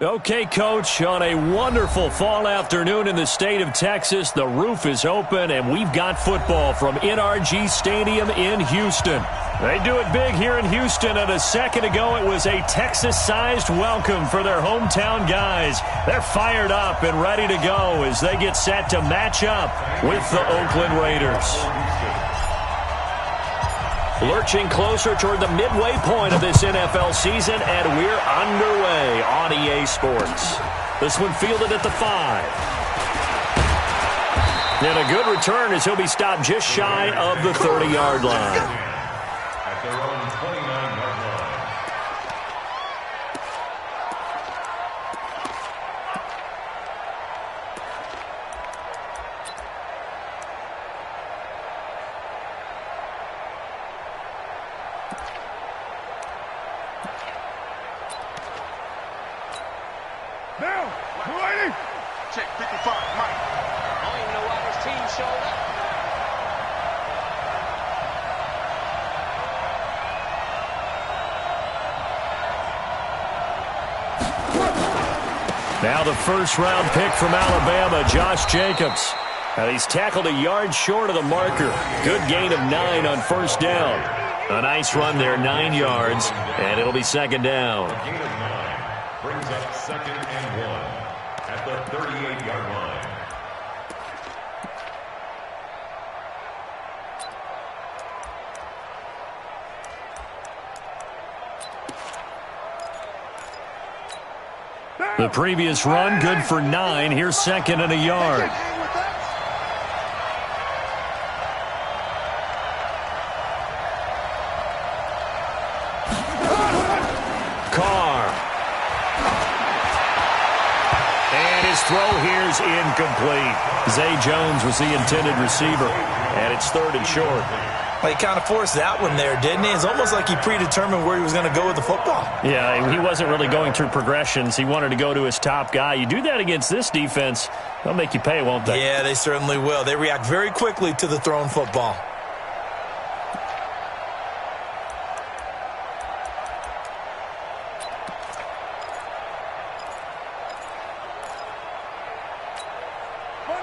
Okay, Coach, on a wonderful fall afternoon in the state of Texas, the roof is open, and we've got football from NRG Stadium in Houston. They do it big here in Houston, and a second ago it was a Texas-sized welcome for their hometown guys. They're fired up and ready to go as they get set to match up with the Oakland Raiders. Lurching closer toward the midway point of this NFL season, and we're underway on EA Sports. This one fielded at the 5. And a good return as he'll be stopped just shy of the 30-yard line. At their own 29-yard line. Now, Brady. Check 55, Mike. I don't even know why this team showed up. Now the first-round pick from Alabama, Josh Jacobs. He's tackled a yard short of the marker. Good gain of 9 on first down. A nice run there, 9 yards, and it'll be second down. A gain of 9 brings up 2nd and 1 at the 38-yard line. The previous run, good for 9. Here's 2nd and a yard. Carr. And his throw here's incomplete. Zay Jones was the intended receiver, and it's 3rd and short. Well, he kind of forced that one there, didn't he? It's almost like he predetermined where he was going to go with the football. Yeah, he wasn't really going through progressions. He wanted to go to his top guy. You do that against this defense, they'll make you pay, won't they? Yeah, they certainly will. They react very quickly to the thrown football.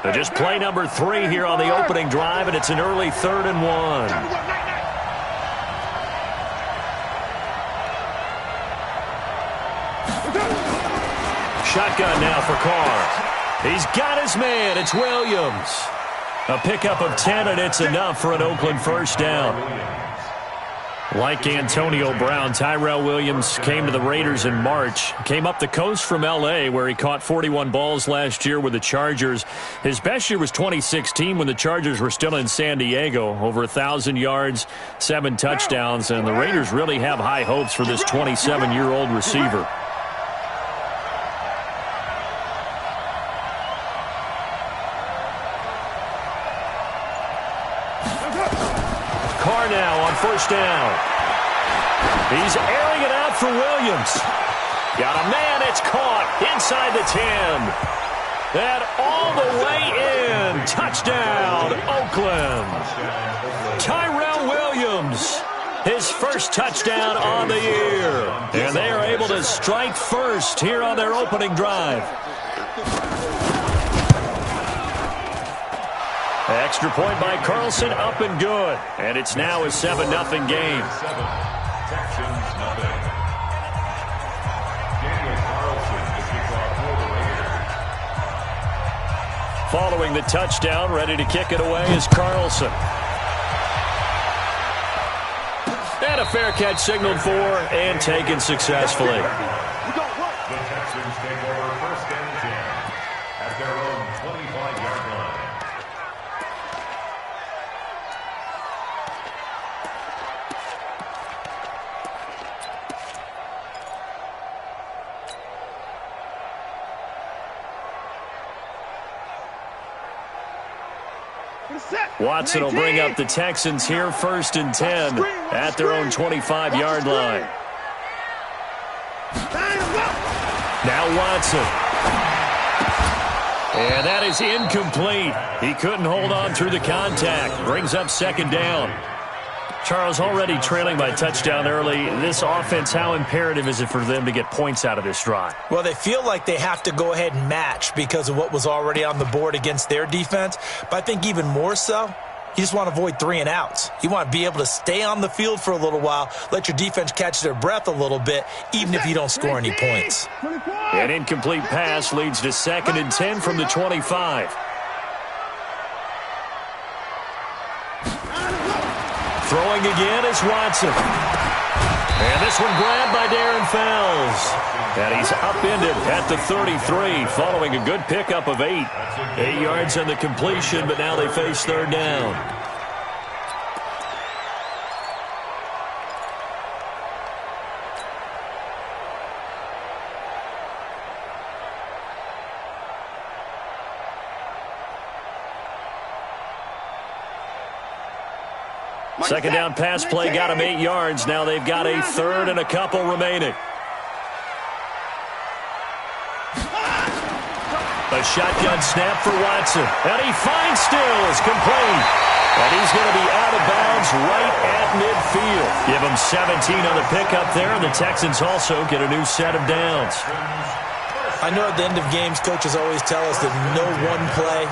So just play number 3 here on the opening drive, and it's an early 3rd and 1. Shotgun now for Carr. He's got his man. It's Williams. A pickup of 10, and it's enough for an Oakland first down. Like Antonio Brown, Tyrell Williams came to the Raiders in March. Came up the coast from L.A., where he caught 41 balls last year with the Chargers. His best year was 2016 when the Chargers were still in San Diego. Over 1,000 yards, 7 touchdowns, and the Raiders really have high hopes for this 27-year-old receiver. Carr now on first down. He's airing it out for Williams. Got a man, it's caught inside the 10. And all the way in. Touchdown, Oakland. Tyrell Williams, his first touchdown on the year. And they are able to strike first here on their opening drive. Extra point by Carlson, up and good. And it's now a 7-0 game. Texans nothing. Daniel Carlson is the kickoff for the Raiders. Following the touchdown, ready to kick it away is Carlson. And a fair catch signaled for and taken successfully. The Texans take over 1st and 10 at their own 25-yard line. Watson will bring up the Texans here 1st and 10 at their own 25-yard line. Now Watson. And that is incomplete. He couldn't hold on through the contact. Brings up 2nd down. Charles, already trailing by touchdown early. This offense, how imperative is it for them to get points out of this drive? Well, they feel like they have to go ahead and match because of what was already on the board against their defense. But I think even more so, you just want to avoid 3 and outs. You want to be able to stay on the field for a little while, let your defense catch their breath a little bit, even if you don't score any points. An incomplete pass leads to 2nd and 10 from the 25. Throwing again is Watson. And this one grabbed by Darren Fells. And he's upended at the 33 following a good pickup of 8. 8 yards on the completion, but now they face 3rd down. Second down pass play got him 8 yards. Now they've got a 3rd and a couple remaining. A shotgun snap for Watson. And he finds Stills, complete. And he's going to be out of bounds right at midfield. Give him 17 on the pickup there, and the Texans also get a new set of downs. I know at the end of games, coaches always tell us that no one play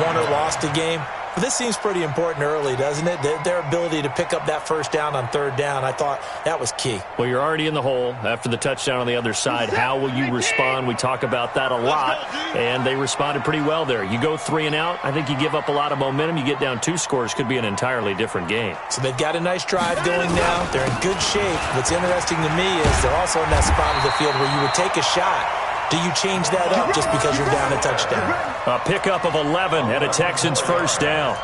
won or lost a game. But this seems pretty important early, doesn't it? Their ability to pick up that 1st down on 3rd down, I thought that was key. Well, you're already in the hole after the touchdown on the other side. How will you respond? We talk about that a lot, and they responded pretty well there. You go 3 and out, I think you give up a lot of momentum. You get down 2 scores, could be an entirely different game. So they've got a nice drive going now. They're in good shape. What's interesting to me is they're also in that spot of the field where you would take a shot. Do you change that up just because you're down a touchdown? A pickup of 11 and a Texans 1st down.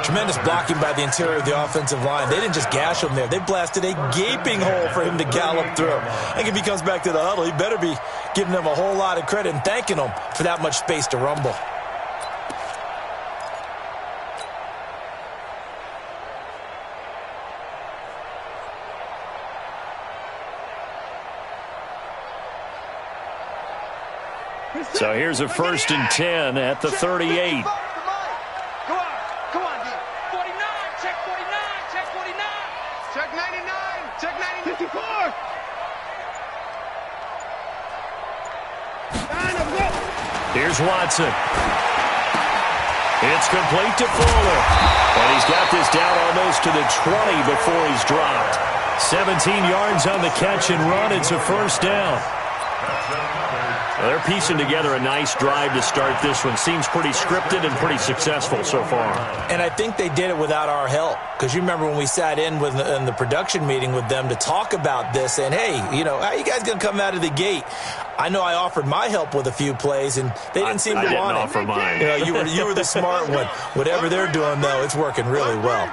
Tremendous blocking by the interior of the offensive line. They didn't just gash him there. They blasted a gaping hole for him to gallop through. I think if he comes back to the huddle, he better be giving them a whole lot of credit and thanking them for that much space to rumble. So here's a 1st and 10 at the 38. Come on, D. 49, check 49, check 49. Check 99, check 99. 54. Here's Watson. It's complete to Fuller. And he's got this down almost to the 20 before he's dropped. 17 yards on the catch and run. It's a 1st down. Well, they're piecing together a nice drive to start this one. Seems pretty scripted and pretty successful so far. And I think they did it without our help. Because you remember when we sat in the production meeting with them to talk about this, saying, hey, you know, how are you guys going to come out of the gate? I know I offered my help with a few plays, and they didn't seem to want it. I didn't offer mine. You know, you were the smart one. Whatever they're doing, though, it's working really well.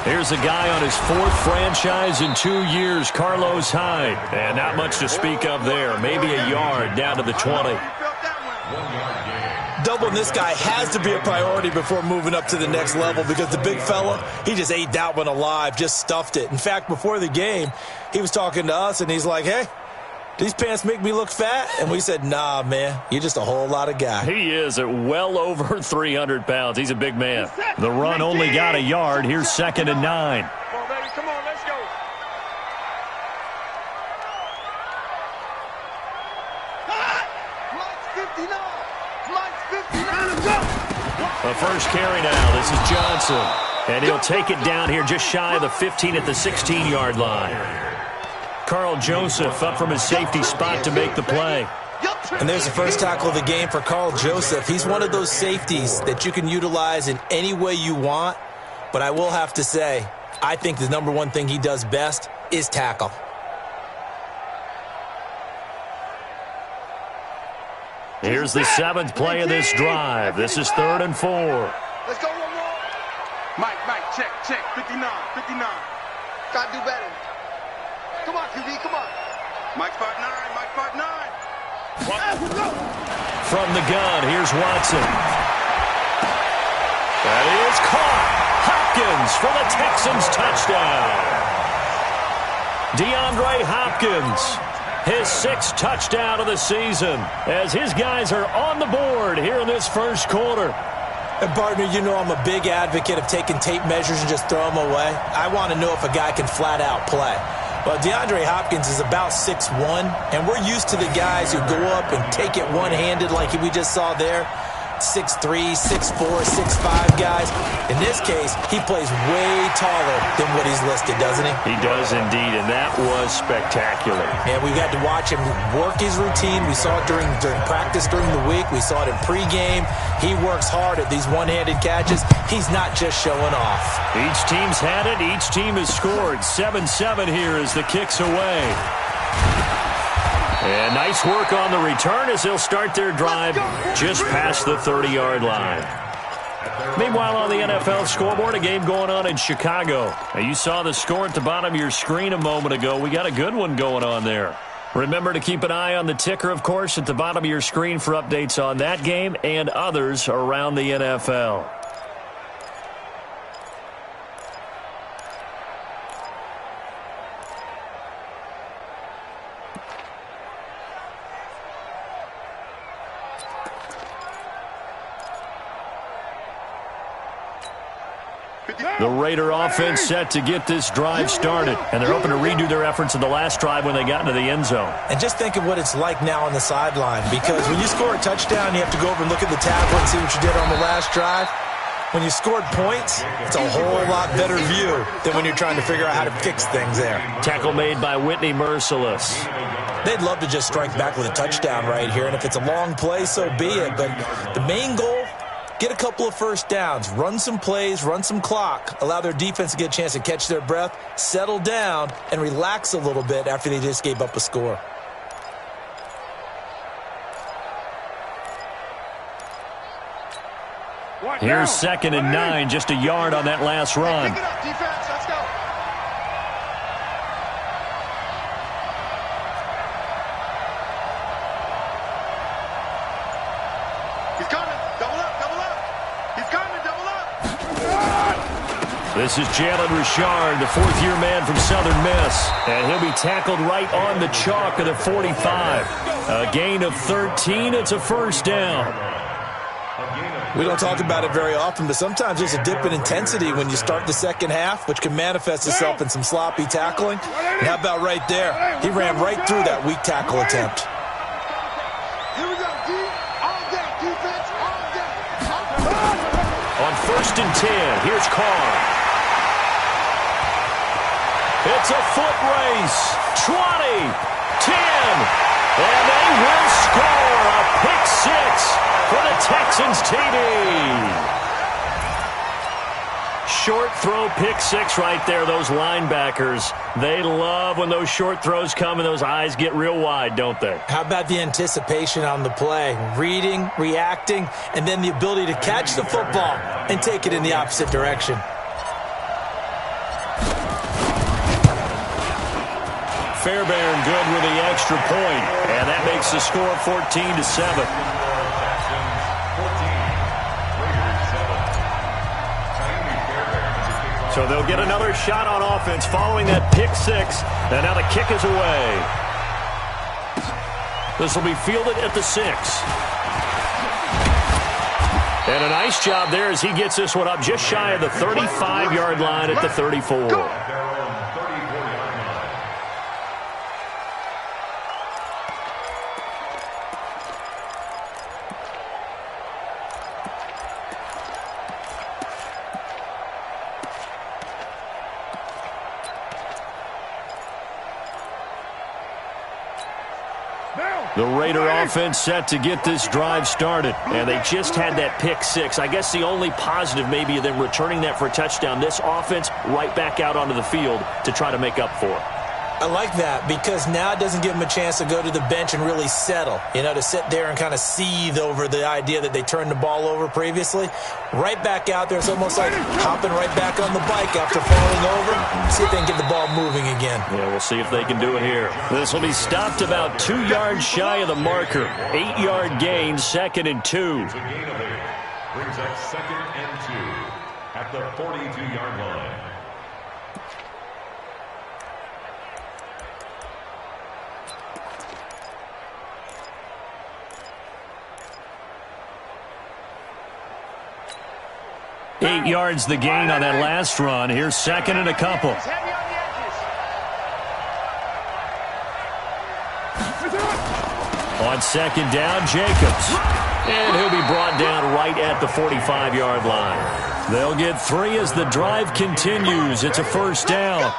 Here's a guy on his 4th franchise in 2 years, Carlos Hyde. And not much to speak of there. Maybe a yard down to the 20. Doubling this guy has to be a priority before moving up to the next level because the big fella, he just ate that one alive, just stuffed it. In fact, before the game, he was talking to us, and he's like, hey, these pants make me look fat? And we said, nah, man, you're just a whole lot of guy. He is at well over 300 pounds. He's a big man. The run only got a yard. Here's 2nd and 9. Come on, baby, come on, let's go. A 1st carry now. This is Johnson. And he'll take it down here just shy of the 15 at the 16-yard line. Carl Joseph up from his safety spot to make the play. And there's the first tackle of the game for Carl Joseph. He's one of those safeties that you can utilize in any way you want. But I will have to say, I think the number one thing he does best is tackle. Here's the 7th play of this drive. This is 3rd and 4. Let's go one more. Mike, check, 59. Gotta do better. Come on, QB, come on. Mike spot 9. From the gun, here's Watson. That is caught. Hopkins for the Texans touchdown. DeAndre Hopkins his 6th touchdown of the season, as his guys are on the board here in this first quarter. And, partner, you know I'm a big advocate of taking tape measures and just throw them away. I want to know if a guy can flat-out play. Well, DeAndre Hopkins is about 6'1", and we're used to the guys who go up and take it one-handed like we just saw there. 6'3", 6'4", 6'5" guys. In this case, he plays way taller than what he's listed, doesn't he? He does indeed, and that was spectacular. And we got to watch him work his routine. We saw it during practice during the week. We saw it in pregame. He works hard at these one-handed catches. He's not just showing off. Each team's had it. Each team has scored. 7-7 here as the kick's away. And nice work on the return as they'll start their drive just past the 30-yard line. Meanwhile, on the NFL scoreboard, a game going on in Chicago. Now, you saw the score at the bottom of your screen a moment ago. We got a good one going on there. Remember to keep an eye on the ticker, of course, at the bottom of your screen for updates on that game and others around the NFL. The Raider offense set to get this drive started, and they're hoping to redo their efforts in the last drive when they got into the end zone. And just think of what it's like now on the sideline, because when you score a touchdown, you have to go over and look at the tablet and see what you did on the last drive. When you scored points, it's a whole lot better view than when you're trying to figure out how to fix things there. Tackle made by Whitney Merciless. They'd love to just strike back with a touchdown right here, and if it's a long play, so be it. But the main goal, get a couple of first downs, run some plays, run some clock, allow their defense to get a chance to catch their breath, settle down, and relax a little bit after they just gave up a score. Here's 2nd and 9, just a yard on that last run. Pick it up, defense. Let's go. He's coming. Double up, double up. He's coming, double up. This is Jalen Richard, the 4th-year man from Southern Miss. And he'll be tackled right on the chalk of the 45. A gain of 13. It's a first down. We don't talk about it very often, but sometimes there's a dip in intensity when you start the second half, which can manifest itself in some sloppy tackling. And how about right there? He ran right through that weak tackle attempt. Here we go, D. All day, defense, all day. On 1st and 10, here's Carr. It's a foot race. 20, 10, and they will score a pick 6 for the Texans TD. Short throw, pick 6 right there. Those linebackers, they love when those short throws come and those eyes get real wide, don't they? How about the anticipation on the play? Reading, reacting, and then the ability to catch the football and take it in the opposite direction. Fairbairn good with the extra point, and that makes the score 14-7. So they'll get another shot on offense following that pick 6, and now the kick is away. This will be fielded at the 6. And a nice job there as he gets this one up just shy of the 35-yard line at the 34. The Raider offense set to get this drive started, and they just had that pick 6. I guess the only positive maybe of them returning that for a touchdown, this offense right back out onto the field to try to make up for it. I like that because now it doesn't give them a chance to go to the bench and really settle, to sit there and kind of seethe over the idea that they turned the ball over previously. Right back out there, it's almost like hopping right back on the bike after falling over. See if they can get the ball moving again. Yeah, we'll see if they can do it here. This will be stopped about 2 yards shy of the marker. 8-yard gain, 2nd and 2. A gain of 8. Brings up 2nd and 2 at the 42-yard line. 8 yards the gain on that last run. Here's second and a couple. On second down, Jacobs. And he'll be brought down right at the 45-yard line. They'll get 3 as the drive continues. It's a first down.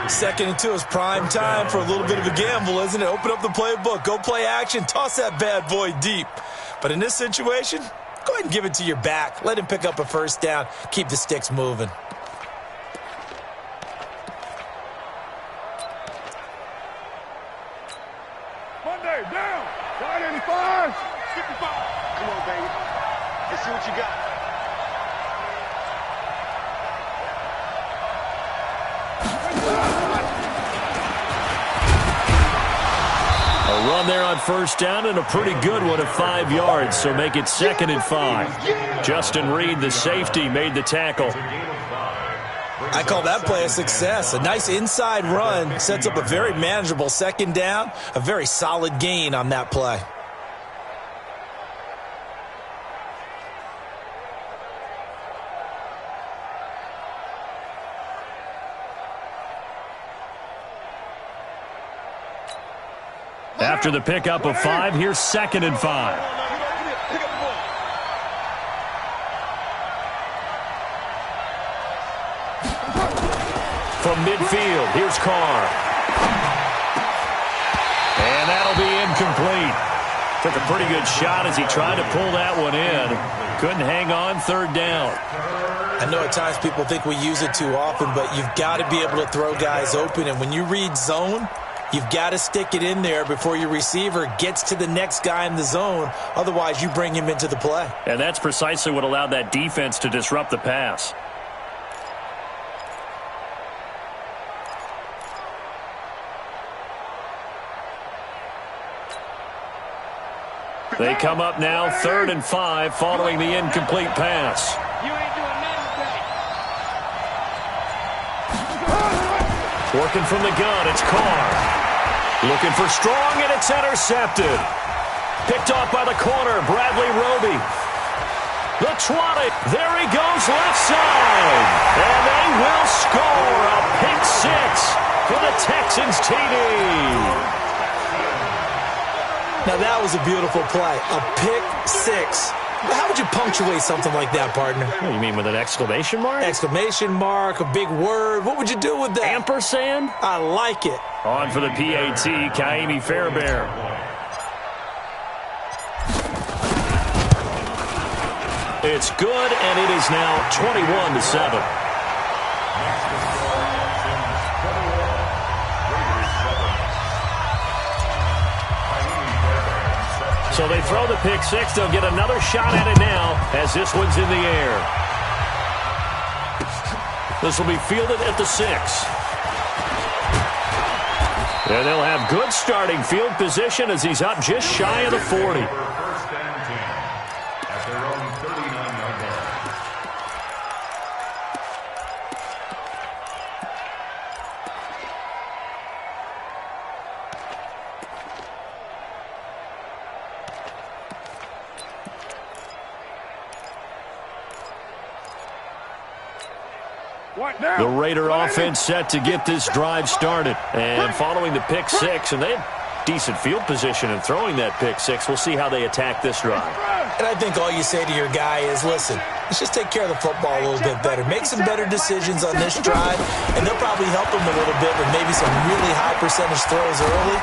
Second and 2 is prime time for a little bit of a gamble, isn't it? Open up the playbook, go play action, toss that bad boy deep. But in this situation, go ahead and give it to your back. Let him pick up a first down. Keep the sticks moving. Monday, down. Right 85. 55. Come on, baby. Let's see what you got. A run there on first down and a pretty good one of 5 yards, so make it second and 5. Justin Reed, the safety, made the tackle. I call that play a success. A nice inside run sets up a very manageable second down, a very solid gain on that play. After the pickup of 5, here's second and 5. From midfield, here's Carr. And that'll be incomplete. Took a pretty good shot as he tried to pull that one in. Couldn't hang on, third down. I know at times people think we use it too often, but you've got to be able to throw guys open. And when you read zone, you've got to stick it in there before your receiver gets to the next guy in the zone. Otherwise, you bring him into the play. And that's precisely what allowed that defense to disrupt the pass. They come up now, third and 5, following the incomplete pass. You ain't doing nothing today. Working from the gun, it's Carr. Looking for strong, and it's intercepted. Picked off by the corner, Bradley Roby. The 20, there he goes, left side. And they will score a pick 6 for the Texans TD. Now, that was a beautiful play. A pick 6. How would you punctuate something like that, partner? What, you mean with an exclamation mark? Exclamation mark, a big word. What would you do with that? Ampersand? I like it. On for the PAT, Kaimi Fairbairn. It's good, and it is now 21-7. So they throw the pick 6. They'll get another shot at it now as this one's in the air. This will be fielded at the 6. And they'll have good starting field position as he's up just shy of the 40. First and 10 at their own 39-yard line. The Raider offense set to get this drive started. And following the pick 6, and they had decent field position in throwing that pick 6. We'll see how they attack this drive. And I think all you say to your guy is, listen, let's just take care of the football a little bit better. Make some better decisions on this drive, and they'll probably help him a little bit with maybe some really high percentage throws early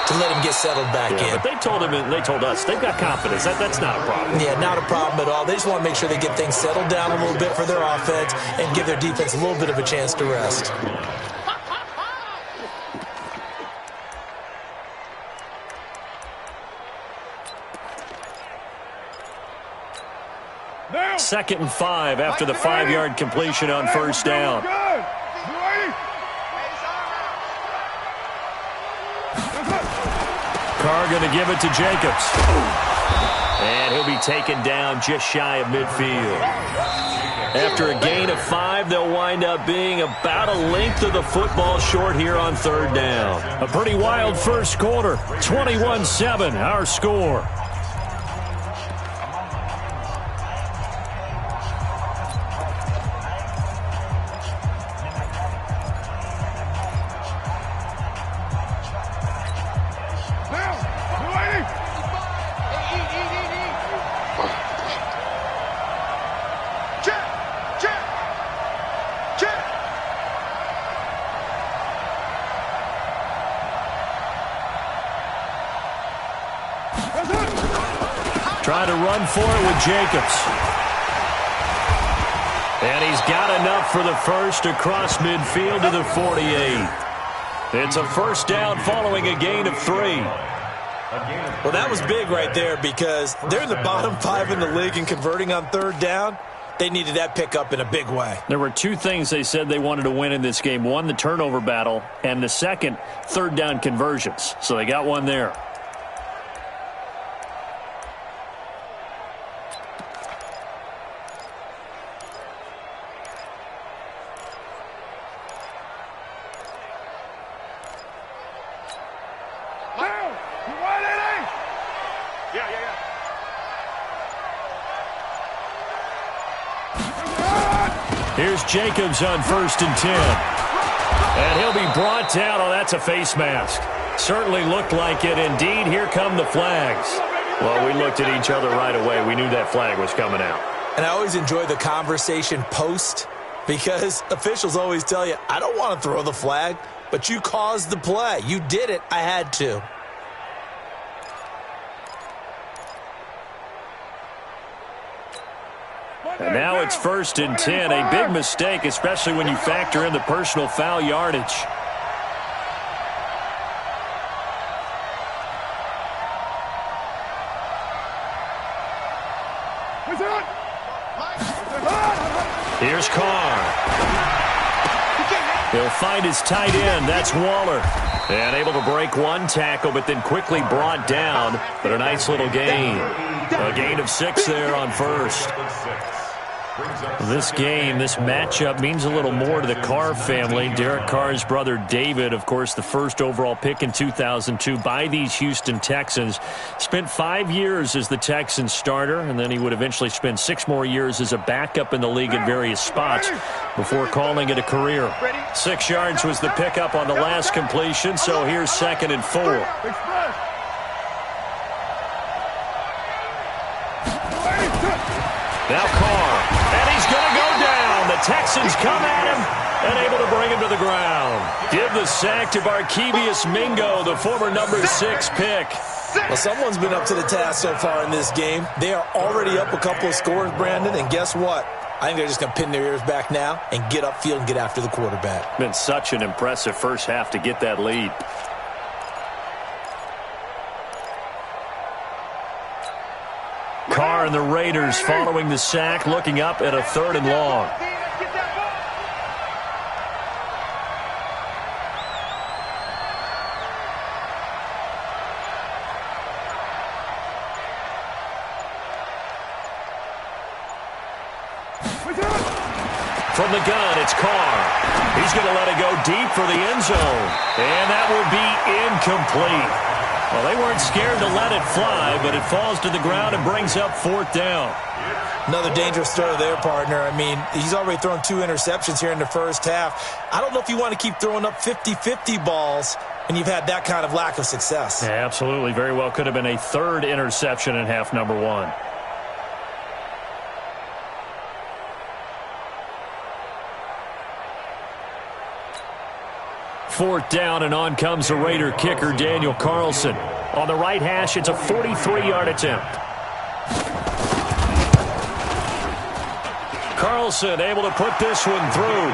to let him get settled back in. But they told him, and they told us, they've got confidence. That's not a problem. Yeah, not a problem at all. They just want to make sure they get things settled down a little bit for their offense and give their defense a little bit of a chance to rest. Second and 5 after the 5-yard completion on first down. Carr going to give it to Jacobs. And he'll be taken down just shy of midfield. After a gain of 5, they'll wind up being about a length of the football short here on third down. A pretty wild first quarter. 21-7, our score. run for it with Jacobs. And he's got enough for the first across midfield to the 48. It's a first down following a gain of 3. Well, that was big right there because they're in the bottom 5 in the league and converting on third down. They needed that pickup in a big way. There were 2 things they said they wanted to win in this game. One, the turnover battle, and the second, third down conversions. So they got one there. Here's Jacobs on 1st and 10. And he'll be brought down. Oh, that's a face mask. Certainly looked like it. Indeed, here come the flags. Well, we looked at each other right away. We knew that flag was coming out. And I always enjoy the conversation post because officials always tell you, I don't want to throw the flag, but you caused the play. You did it. I had to. And now it's 1st and 10. A big mistake, especially when you factor in the personal foul yardage. Here's Carr. He'll find his tight end. That's Waller. And able to break one tackle, but then quickly brought down. But a nice little gain. A gain of 6 there on first. This game, this matchup means a little more to the Carr family. Derek Carr's brother David, of course, the first overall pick in 2002 by these Houston Texans. Spent 5 years as the Texans starter, and then he would eventually spend 6 more years as a backup in the league at various spots before calling it a career. 6 yards was the pickup on the last completion, so here's 2nd and 4. Now Carr, and he's going to go down. The Texans come at him and able to bring him to the ground. Give the sack to Barkevious Mingo, the former number 6 pick. Well, someone's been up to the task so far in this game. They are already up a couple of scores, Brandon, and guess what? I think they're just going to pin their ears back now and get upfield and get after the quarterback. Been such an impressive first half to get that lead. Carr and the Raiders following the sack, looking up at a 3rd and long. From the gun, it's Carr. He's going to let it go deep for the end zone. And that will be incomplete. Well, they weren't scared to let it fly, but it falls to the ground and brings up 4th down. Another dangerous throw there, partner. I mean, he's already thrown 2 interceptions here in the first half. I don't know if you want to keep throwing up 50-50 balls when you've had that kind of lack of success. Yeah, absolutely. Very well could have been a 3rd interception in half number 1. Fourth down, and on comes the Raider kicker, Daniel Carlson. On the right hash, it's a 43-yard attempt. Carlson able to put this one through.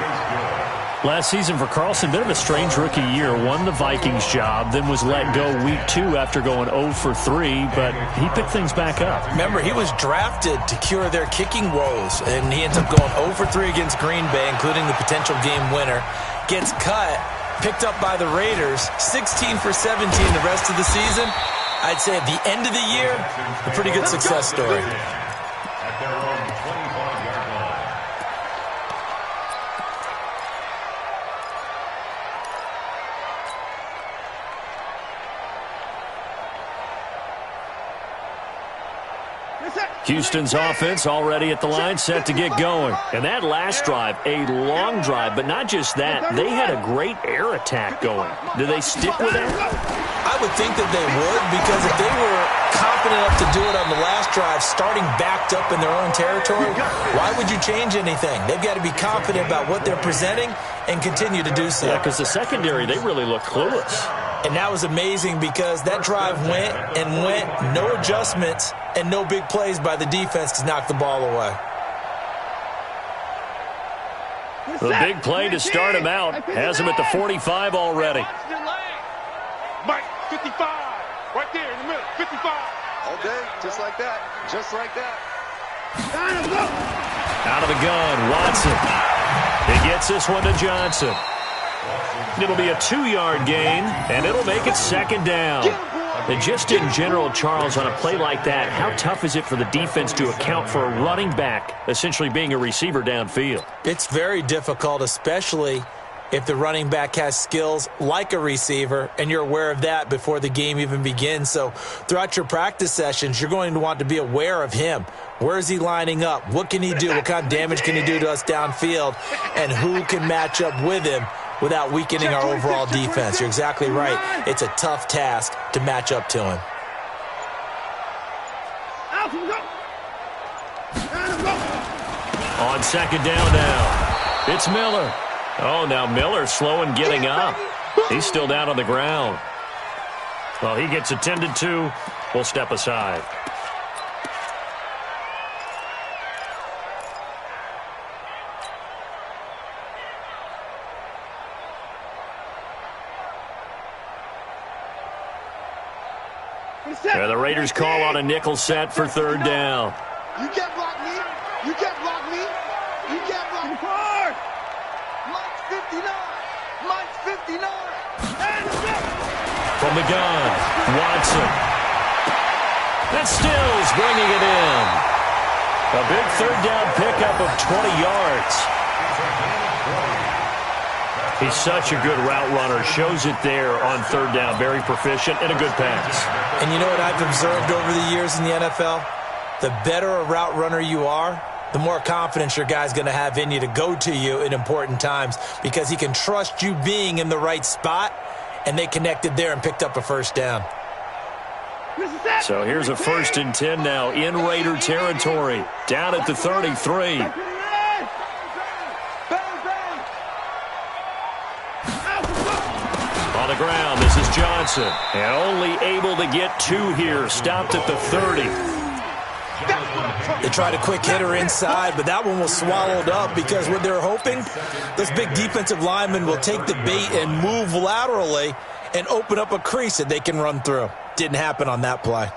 Last season for Carlson, bit of a strange rookie year. Won the Vikings job, then was let go week 2 after going 0 for 3, but he picked things back up. Remember, he was drafted to cure their kicking woes, and he ends up going 0 for 3 against Green Bay, including the potential game winner. Gets cut. Picked up by the Raiders, 16 for 17 the rest of the season. I'd say at the end of the year, a pretty good success story. At their own 25-yard line. Houston's offense already at the line, set to get going. And that last drive, a long drive, but not just that. They had a great air attack going. Do they stick with that? I would think that they would, because if they were confident enough to do it on the last drive, starting backed up in their own territory, why would you change anything? They've got to be confident about what they're presenting and continue to do so. Yeah, because the secondary, they really look clueless. And that was amazing because that drive went and went, no adjustments and no big plays by the defense to knock the ball away. The big play to start him out has him at the 45 already. Mike, 55. Right there in the middle, 55. All day, just like that. Just like that. Out of the gun, Watson. He gets this one to Johnson. It'll be a 2-yard gain, and it'll make it second down. And just in general, Charles, on a play like that, how tough is it for the defense to account for a running back essentially being a receiver downfield? It's very difficult, especially if the running back has skills like a receiver, and you're aware of that before the game even begins. So throughout your practice sessions, you're going to want to be aware of him. Where is he lining up? What can he do? What kind of damage can he do to us downfield? And who can match up with him without weakening our overall defense? You're exactly right. It's a tough task to match up to him. On second down now, it's Miller. Oh, now Miller slow in getting up. He's still down on the ground. Well, he gets attended to. We'll step aside. The Raiders call on a nickel set for third down. You can't block me. You can't block me. You can't block me. Mike's 59. Mike's 59. From the gun, Watson. And Stills bringing it in. A big third down pickup of 20 yards. He's such a good route runner. Shows it there on third down. Very proficient and a good pass. And you know what I've observed over the years in the NFL? The better a route runner you are, the more confidence your guy's going to have in you to go to you in important times because he can trust you being in the right spot, and they connected there and picked up a first down. So here's a 1st and 10 now in Raider territory. Down at the 33. On the ground, this is Johnson. And only able to get 2 here. Stopped at the 30. They tried a quick hitter inside, but that one was swallowed up because what they're hoping, this big defensive lineman will take the bait and move laterally and open up a crease that they can run through. Didn't happen on that play.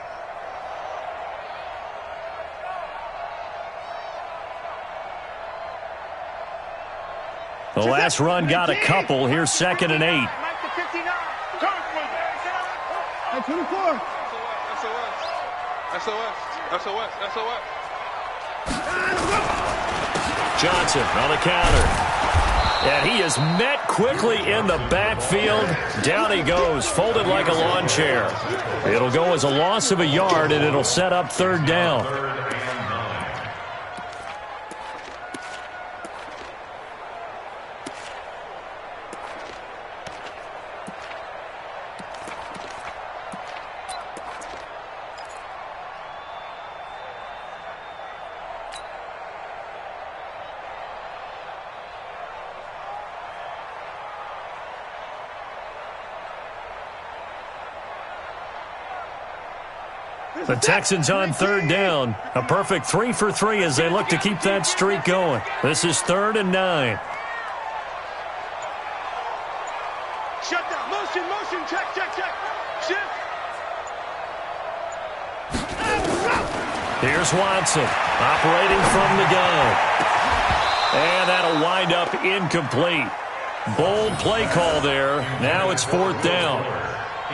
The last run got a couple. Here's 2nd and 8. 24. SOS. Johnson on the counter. And he is met quickly in the backfield. Down he goes, folded like a lawn chair. It'll go as a loss of a yard, and it'll set up third down. The Texans on third down. A perfect 3 for 3 as they look to keep that streak going. This is 3rd and 9. Shut down. Motion. Check. Shift. Here's Watson operating from the gun. And that'll wind up incomplete. Bold play call there. Now it's 4th down.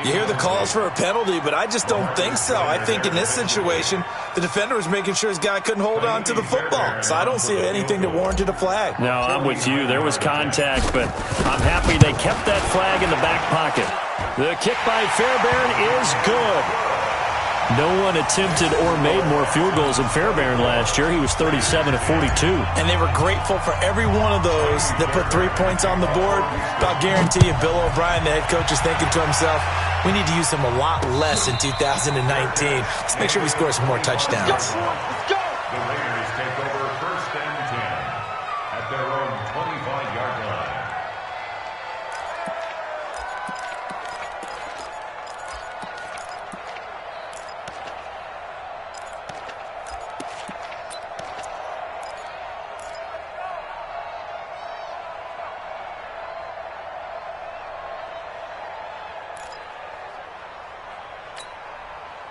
You hear the calls for a penalty, but I just don't think so. I think in this situation, the defender was making sure his guy couldn't hold on to the football. So I don't see anything that warranted a flag. No, I'm with you. There was contact, but I'm happy they kept that flag in the back pocket. The kick by Fairbairn is good. No one attempted or made more field goals than Fairbairn last year. He was 37 of 42. And they were grateful for every one of those that put 3 points on the board. But I'll guarantee you, Bill O'Brien, the head coach, is thinking to himself, we need to use him a lot less in 2019. Let's make sure we score some more touchdowns. The Raiders take over 1st and 10 at their own 25-yard line.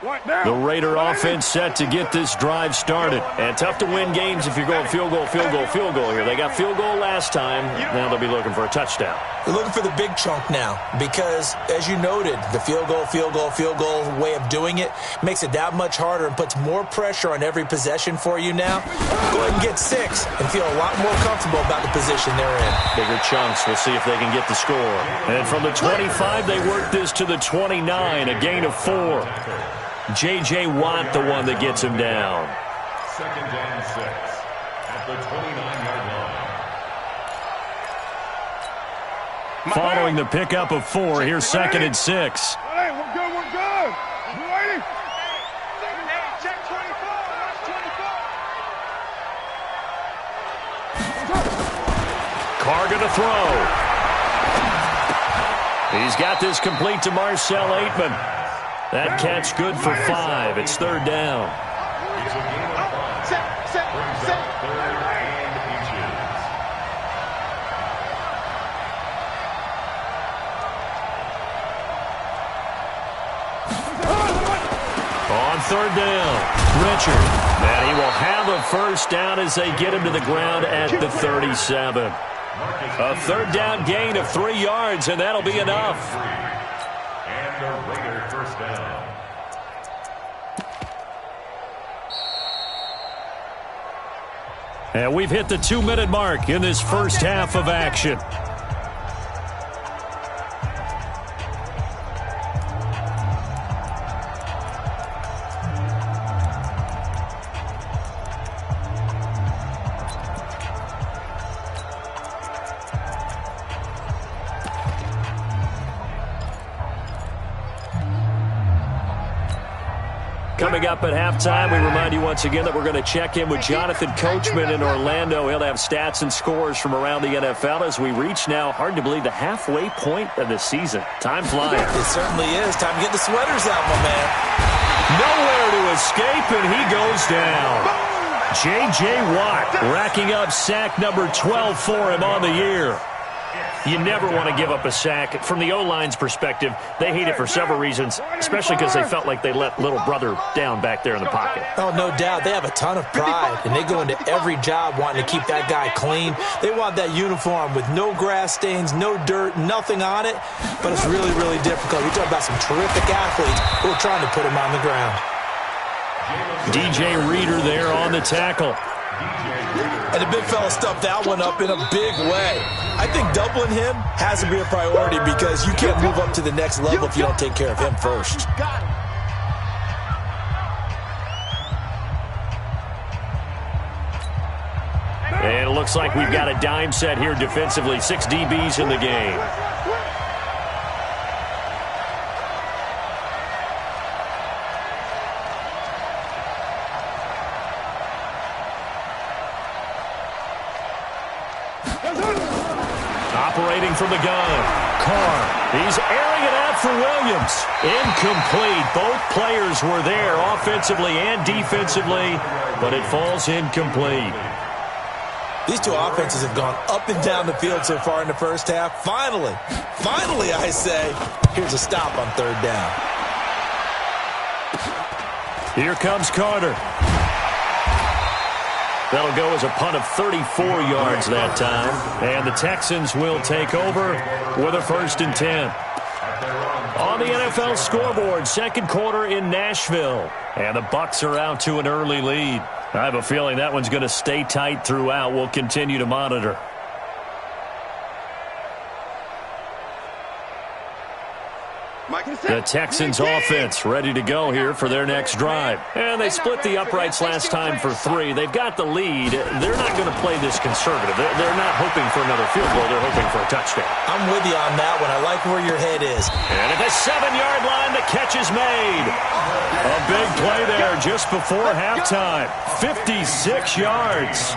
The Raider offense set to get this drive started. And tough to win games if you're going field goal here. They got field goal last time. Now they'll be looking for a touchdown. They're looking for the big chunk now because, as you noted, the field goal way of doing it makes it that much harder and puts more pressure on every possession for you now. Go ahead and get 6 and feel a lot more comfortable about the position they're in. Bigger chunks. We'll see if they can get the score. And from the 25, they work this to the 29, a gain of 4. J.J. Watt, the one that gets him down. 2nd and 6 at the 29-yard line. Following the pickup of 4, here's 2nd and 6. Hey, we're good. You ready? Check 24. Carr going to throw. He's got this complete to Marcel Aitman. That catch good for 5. It's 3rd down. It's a gain of 5. Brings up 3rd and inches. On 3rd down, Richard. And he will have a 1st down as they get him to the ground at the 37. A 3rd down gain of 3 yards, and that'll be enough. And the Raider 1st down. And we've hit the 2-minute mark in this first half of action. Coming up at halftime, we remind you once again that we're going to check in with Jonathan Coachman in Orlando. He'll have stats and scores from around the NFL as we reach now, hard to believe, the halfway point of the season. Time flying. It certainly is. Time to get the sweaters out, my man. Nowhere to escape, and he goes down. J.J. Watt racking up sack number 12 for him on the year. You never want to give up a sack. From the O-line's perspective, they hate it for several reasons, especially because they felt like they let little brother down back there in the pocket. Oh, no doubt. They have a ton of pride, and they go into every job wanting to keep that guy clean. They want that uniform with no grass stains, no dirt, nothing on it, but it's really, really difficult. You're talking about some terrific athletes who are trying to put him on the ground. DJ Reader there on the tackle. And the big fella stuffed that one up in a big way. I think doubling him has to be a priority because you can't move up to the next level if you don't take care of him first. And it looks like we've got a dime set here defensively. 6 DBs in the game. Operating from the gun, Carr. He's airing it out for Williams. Incomplete. Both players were there offensively and defensively, but it falls incomplete. These two offenses have gone up and down the field so far in the first half. Finally, I say, here's a stop on 3rd down. Here comes Carter. That'll go as a punt of 34 yards that time. And the Texans will take over with a 1st and 10. On the NFL scoreboard, 2nd quarter in Nashville. And the Bucs are out to an early lead. I have a feeling that one's going to stay tight throughout. We'll continue to monitor. The Texans offense ready to go here for their next drive. And they split the uprights last time for 3. They've got the lead. They're not going to play this conservative. They're not hoping for another field goal. They're hoping for a touchdown. I'm with you on that one. I like where your head is. And at the 7-yard line, the catch is made. A big play there just before halftime. 56 yards.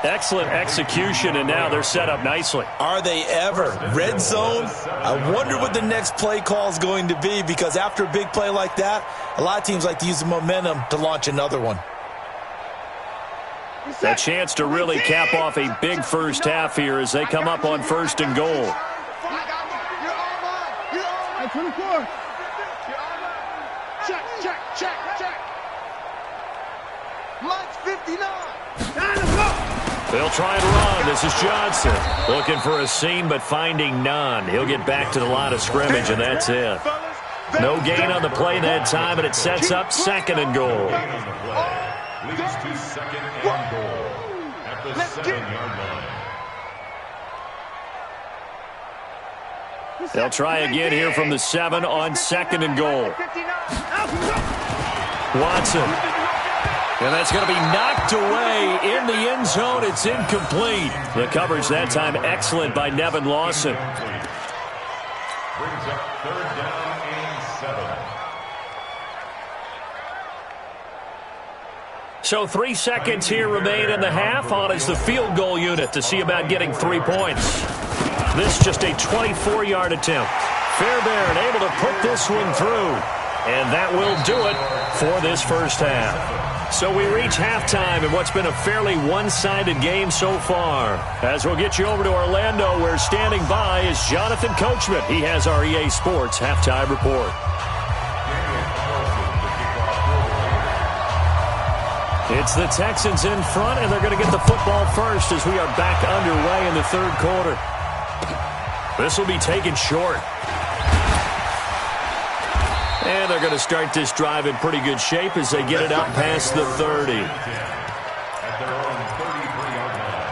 Excellent execution, and now they're set up nicely. Are they ever? Red zone? I wonder what the next play call is going to be because after a big play like that, a lot of teams like to use the momentum to launch another one. A chance to really cap off a big first half here as they come up on 1st and goal. At 24. Check. Mike's 59. They'll try and run. This is Johnson. Looking for a seam, but finding none. He'll get back to the line of scrimmage, and that's it. No gain on the play that time, and it sets up 2nd and goal. Leads to 2nd and goal at the 7-yard line. They'll try again here from the 7 on 2nd and goal. Watson. And that's going to be knocked away in the end zone. It's incomplete. The coverage that time excellent by Nevin Lawson. Brings up 3rd down and 7. So 3 seconds here remain in the half. On is the field goal unit to see about getting 3 points. This just a 24-yard attempt. Fairbairn able to put this one through. And that will do it for this first half. So we reach halftime in what's been a fairly one-sided game so far. As we'll get you over to Orlando, where standing by is Jonathan Coachman. He has our EA Sports halftime report. It's the Texans in front, and they're going to get the football first as we are back underway in the 3rd quarter. This will be taken short. And they're going to start this drive in pretty good shape as they get it up past the 30. At their own 33-yard line.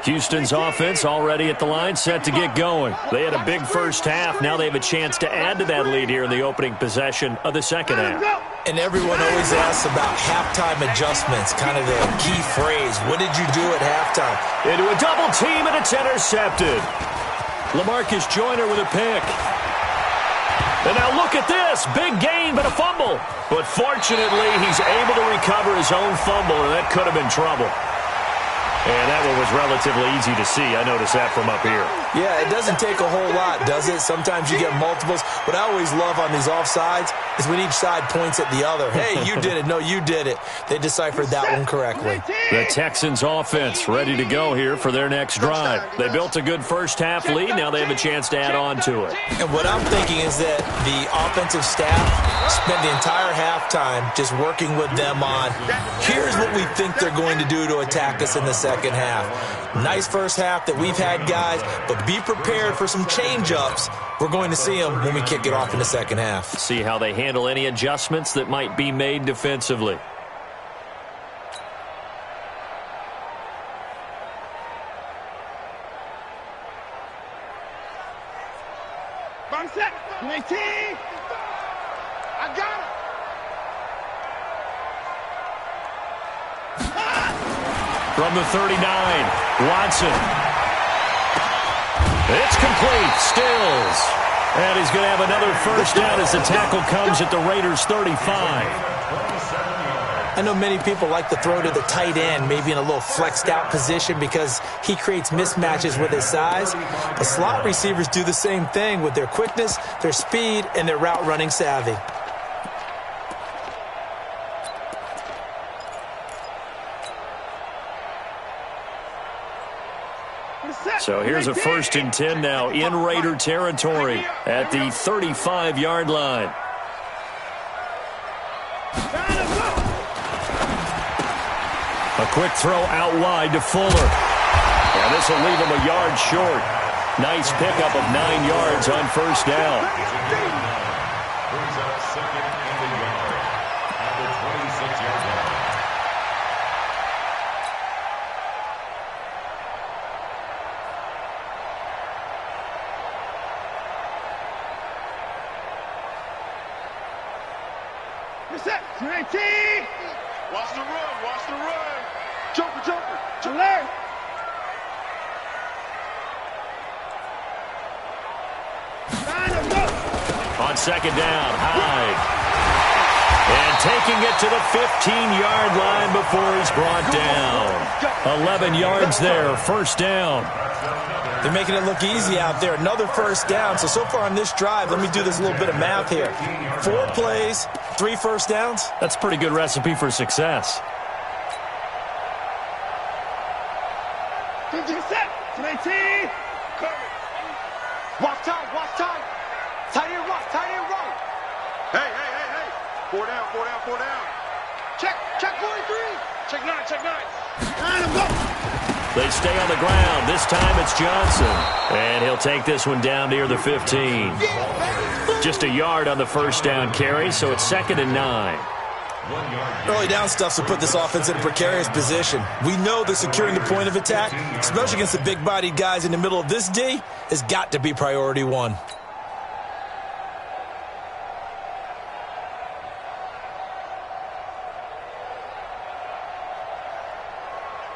Houston's offense already at the line, set to get going. They had a big first half. Now they have a chance to add to that lead here in the opening possession of the second half. And everyone always asks about halftime adjustments, kind of the key phrase. What did you do at halftime? Into a double team, and it's intercepted. LaMarcus Joyner with a pick. And now look at this. Big gain, but a fumble. But fortunately, he's able to recover his own fumble, and that could have been trouble. And that one was relatively easy to see. I noticed that from up here. Yeah, it doesn't take a whole lot, does it? Sometimes you get multiples. What I always love on these offsides is when each side points at the other. Hey, you did it. No, you did it. They deciphered that one correctly. The Texans offense ready to go here for their next drive. They built a good first half lead. Now they have a chance to add on to it. And what I'm thinking is that the offensive staff spent the entire halftime just working with them on, here's what we think they're going to do to attack us in the second half. Nice first half that we've had, guys, but be prepared for some change-ups. We're going to see them when we kick it off in the second half. See how they handle any adjustments that might be made defensively. Bang set. 18. I got it. From the 39, Watson. It's complete. Stills. And he's going to have another first down as the tackle comes at the Raiders' 35. I know many people like to throw to the tight end, maybe in a little flexed out position because he creates mismatches with his size. But slot receivers do the same thing with their quickness, their speed, and their route running savvy. So here's a 1st and 10 now in Raider territory at the 35-yard line. A quick throw out wide to Fuller. And this will leave him a yard short. Nice pickup of 9 yards on first down. Brings up 2nd and a yard at the 26-yard line. Set. 19. Watch the run. Watch the run. Jumper. Alert. On second down, Hyde. And taking it to the 15-yard line before he's brought down. 11 yards there, first down. They're making it look easy out there. Another first down. So far on this drive, let me do this little bit of math here. 4 plays, 3 first downs? That's a pretty good recipe for success. Get set. 19. Watch tight, watch tight. Tight end right, tight end right. Hey. 4 down, 4 down, 4 down. Check 43. Check 9, check 9. 9, go. They stay on the ground. This time it's Johnson. And he'll take this one down near the 15. Just a yard on the first down carry, so it's 2nd and 9. Early down stuff to put this offense in a precarious position. We know that securing the point of attack, especially against the big-bodied guys in the middle of this D, has got to be priority 1.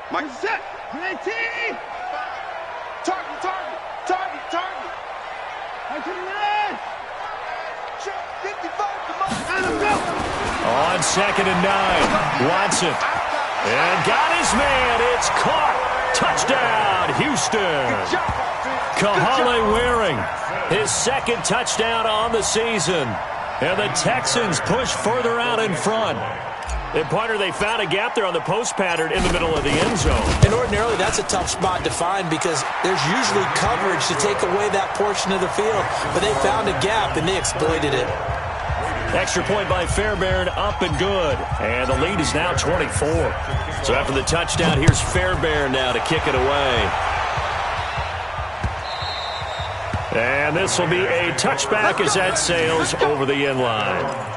Mike set. 19. Target. 19. 55, come on. 9, go. On 2nd and 9, Watson. And got his man. It's caught. Touchdown, Houston. Kahale Waring, his 2nd touchdown on the season. And the Texans push further out in front. And, partner, they found a gap there on the post pattern in the middle of the end zone. And ordinarily, that's a tough spot to find because there's usually coverage to take away that portion of the field. But they found a gap, and they exploited it. Extra point by Fairbairn, up and good. And the lead is now 24. So after the touchdown, here's Fairbairn now to kick it away. And this will be a touchback as that sails over the end line.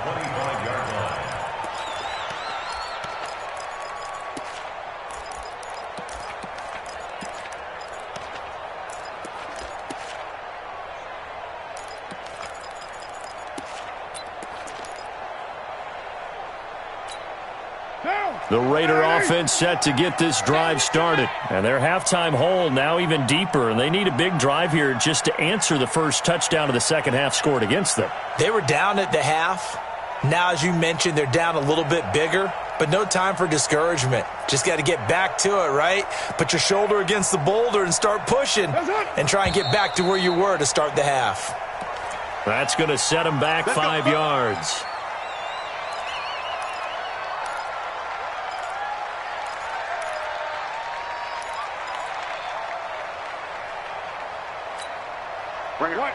The Raider offense set to get this drive started. And their halftime hole now even deeper. And they need a big drive here just to answer the first touchdown of the second half scored against them. They were down at the half. Now, as you mentioned, they're down a little bit bigger. But no time for discouragement. Just got to get back to it, right? Put your shoulder against the boulder and start pushing. And try and get back to where you were to start the half. That's going to set them back 5 yards.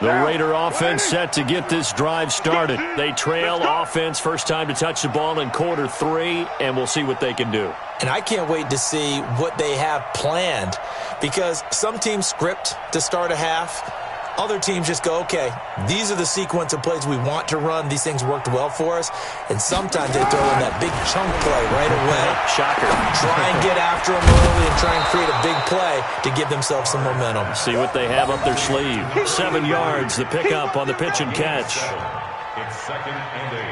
The Raider offense set to get this drive started. They trail offense, first time to touch the ball in quarter 3, and we'll see what they can do. And I can't wait to see what they have planned because some teams script to start a half. Other teams just go, okay, these are the sequence of plays we want to run. These things worked well for us. And sometimes they throw in that big chunk play right away. Shocker. Try and get after them early and try and create a big play to give themselves some momentum. See what they have up their sleeve. 7 yards, the pickup on the pitch and catch.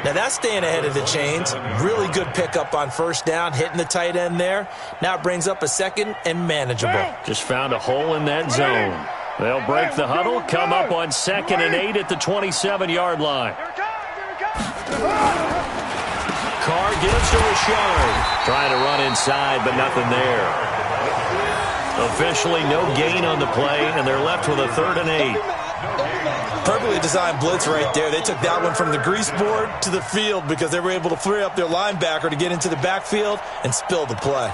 Now that's staying ahead of the chains. Really good pickup on first down, hitting the tight end there. Now it brings up a 2nd and manageable. Just found a hole in that zone. They'll break the huddle, come up on 2nd and 8 at the 27-yard line. Carr gives to Rashard. Trying to run inside, but nothing there. Officially no gain on the play, and they're left with a 3rd and 8. Perfectly designed blitz right there. They took that one from the grease board to the field because they were able to free up their linebacker to get into the backfield and spill the play.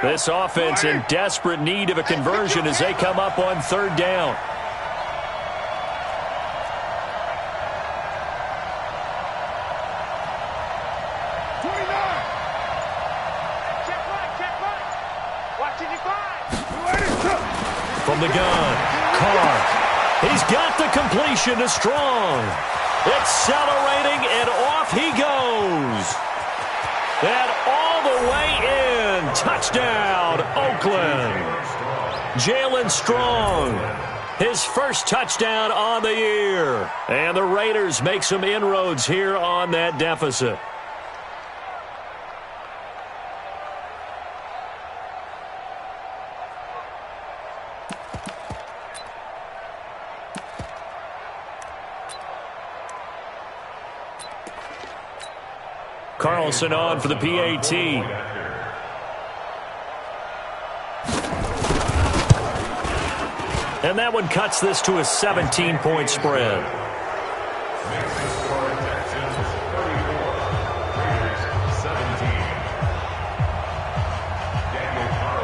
This offense in desperate need of a conversion as they come up on 3rd down. From the gun, Carr. He's got the completion to Strong. Accelerating, and off he goes. And all the way in. Touchdown, Oakland. Jalen Strong, his first touchdown on the year. And the Raiders make some inroads here on that deficit. Carlson on for the PAT. And that one cuts this to a 17-point spread. Makes the score Texans 34, Raiders 17.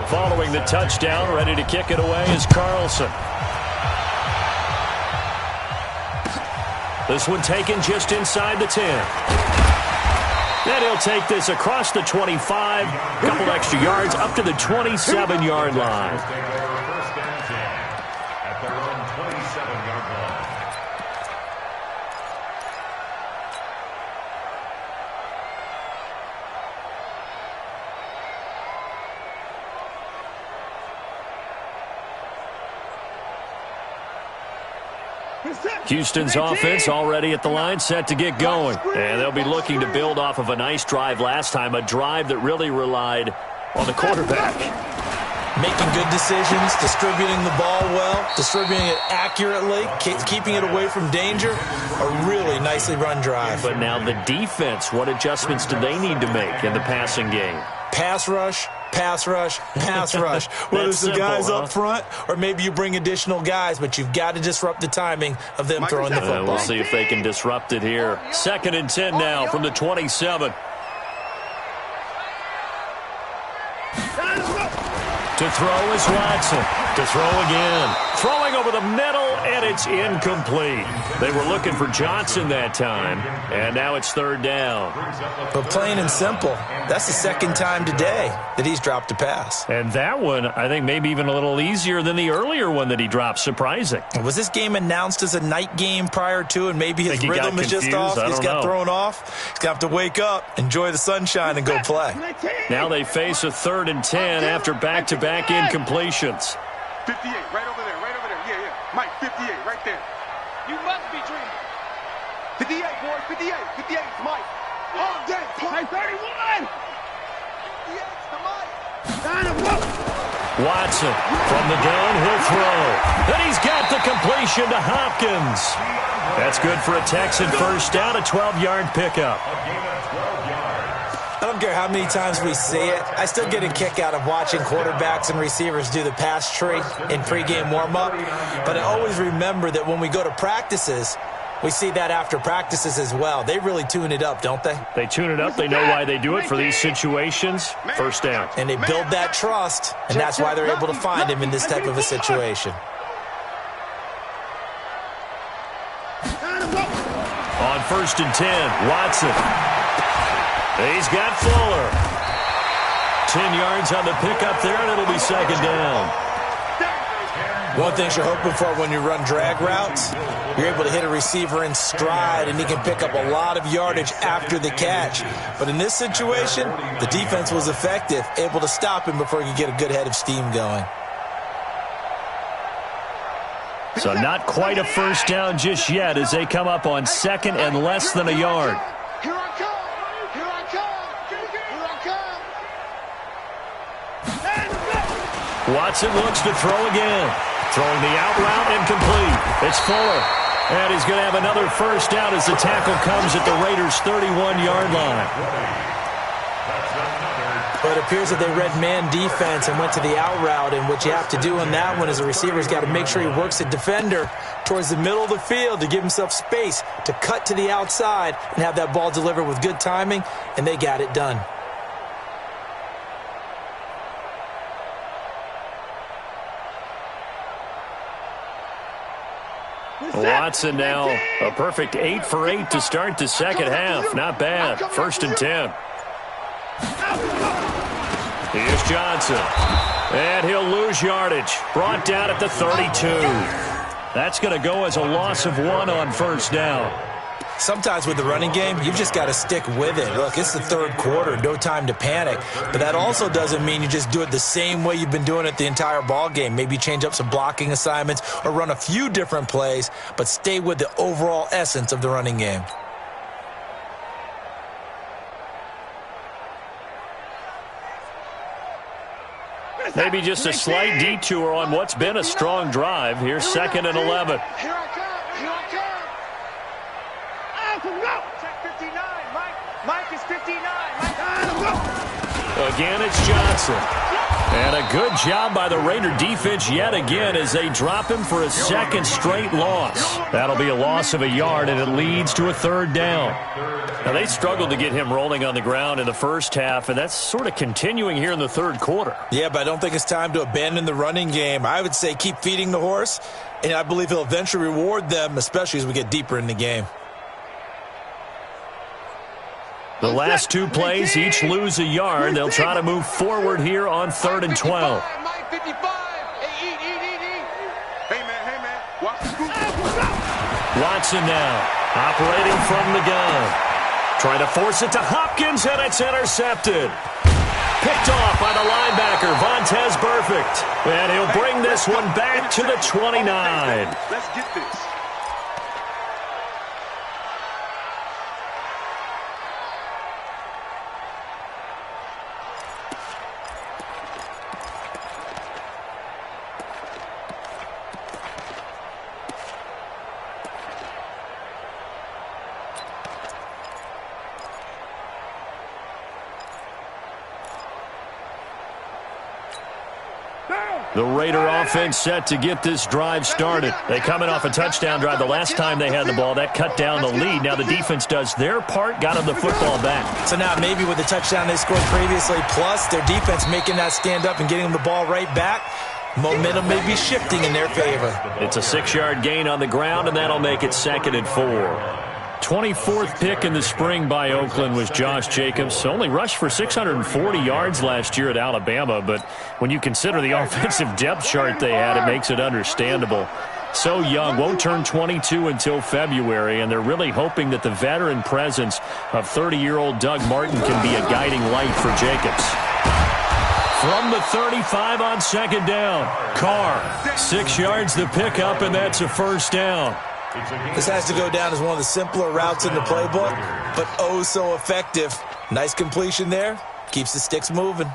Following the touchdown, ready to kick it away is Carlson. This one taken just inside the 10. And he'll take this across the 25, a couple extra yards, up to the 27-yard line. Take over first and 10 at their own 27-yard line. Houston's offense already at the line, set to get going. And they'll be looking to build off of a nice drive last time, a drive that really relied on the quarterback. Making good decisions, distributing the ball well, distributing it accurately, keeping it away from danger. A really nicely run drive. But now the defense, what adjustments do they need to make in the passing game? Pass rush, pass rush, pass rush. Whether it's the guys up front or maybe you bring additional guys, but you've got to disrupt the timing of them throwing the football. We'll see if they can disrupt it here. 2nd and 10 now from the 27. To throw is Watson. To throw again. Throwing over the middle, and it's incomplete. They were looking for Johnson that time, and now it's 3rd down. But plain and simple, that's the 2nd time today that he's dropped a pass. And that one, I think, maybe even a little easier than the earlier one that he dropped. Surprising. Was this game announced as a night game prior to, and maybe his rhythm is just off? He's got thrown off. He's got to wake up, enjoy the sunshine, and go play. Now they face a 3rd and 10 after back-to-back incompletions. 58, right over there, right over there. Yeah, yeah. Mike, 58, right there. You must be dreaming. 58, boys, 58. 58 is Mike. Oh, damn. Hey, 31. 58's the Mike. Time to go. Watson from the gun, he'll throw. And he's got the completion to Hopkins. That's good for a Texan first down, a 12-yard pickup. I don't care how many times we see it. I still get a kick out of watching quarterbacks and receivers do the pass tree in pregame warm-up. But I always remember that when we go to practices, we see that after practices as well. They really tune it up, don't they? They tune it up. They know why they do it for these situations. First down. And they build that trust, and that's why they're able to find him in this type of a situation. On 1st and 10, Watson. He's got Fuller. 10 yards on the pickup there, and it'll be 2nd down. One thing you're hoping for when you run drag routes, you're able to hit a receiver in stride, and he can pick up a lot of yardage after the catch. But in this situation, the defense was effective, able to stop him before he could get a good head of steam going. So not quite a first down just yet as they come up on 2nd and less than a yard. Here I come. Here I come. Here I come. Watson looks to throw again. Throwing the out route incomplete. It's Fuller. And he's going to have another first down as the tackle comes at the Raiders' 31-yard line. But it appears that they read man defense and went to the out route, and what you have to do on that one is the receiver's got to make sure he works the defender towards the middle of the field to give himself space to cut to the outside and have that ball delivered with good timing, and they got it done. Watson now a perfect 8 for 8 to start the second half. Not bad. 1st and 10. Here's Johnson. And he'll lose yardage. Brought down at the 32. That's going to go as a loss of 1 on first down. Sometimes with the running game, you've just got to stick with it. Look, it's the 3rd quarter, no time to panic. But that also doesn't mean you just do it the same way you've been doing it the entire ball game. Maybe change up some blocking assignments or run a few different plays, but stay with the overall essence of the running game. Maybe just a slight detour on what's been a strong drive. Here's 2nd and 11. Here I come. Here I come. Check 59. Mike is 59. Mike. Again, it's Johnson. And a good job by the Raider defense yet again as they drop him for a second straight loss. That'll be a loss of a yard, and it leads to a third down. Now, they struggled to get him rolling on the ground in the first half, and that's sort of continuing here in the third quarter. Yeah, but I don't think it's time to abandon the running game. I would say keep feeding the horse, and I believe he'll eventually reward them, especially as we get deeper in the game. The last two plays each lose a yard. They'll try to move forward here on 3rd and 12. Watson now operating from the gun. Trying to force it to Hopkins, and it's intercepted. Picked off by the linebacker, Vontaze Burfict. And he'll bring this one back to the 29. Let's get this. The Raider offense set to get this drive started. They coming off a touchdown drive the last time they had the ball. That cut down the lead. Now the defense does their part, got them the football back. So now maybe with the touchdown they scored previously, plus their defense making that stand up and getting them the ball right back, momentum may be shifting in their favor. It's a 6-yard gain on the ground, and that'll make it 2nd and 4. 24th pick in the spring by Oakland was Josh Jacobs. Only rushed for 640 yards last year at Alabama, but when you consider the offensive depth chart they had, it makes it understandable. So young, won't turn 22 until February, and they're really hoping that the veteran presence of 30-year-old Doug Martin can be a guiding light for Jacobs. From the 35 on 2nd down, Carr, 6 yards the pickup, and that's a first down. This has to go down as one of the simpler routes in the playbook, but oh so effective. Nice completion there. Keeps the sticks moving.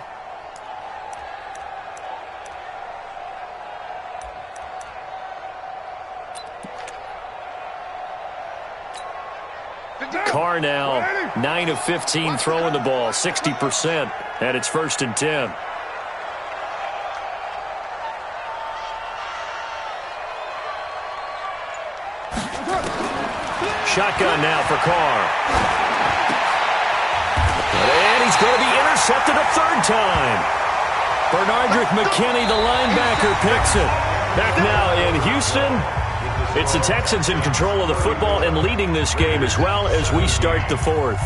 Carr now 9 of 15 throwing the ball, 60%, and it's 1st and 10. Shotgun now for Carr. And he's going to be intercepted a 3rd time. Bernardrick McKinney, the linebacker, picks it. Back now in Houston. It's the Texans in control of the football and leading this game as well as we start the 4th.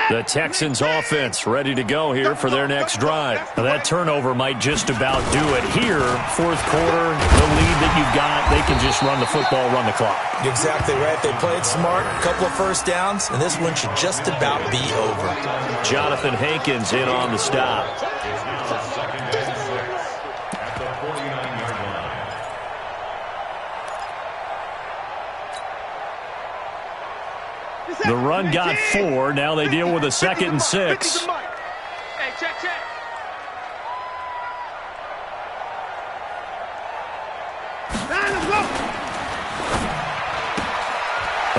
The Texans offense ready to go here for their next drive. Now that turnover might just about do it here. 4th quarter, the lead that you've got, they can just run the football, run the clock. You're exactly right. They played smart, a couple of first downs, and this one should just about be over. Jonathan Hankins in on the stop. The run got 4. Now they deal with a 2nd and 6. Hey, check.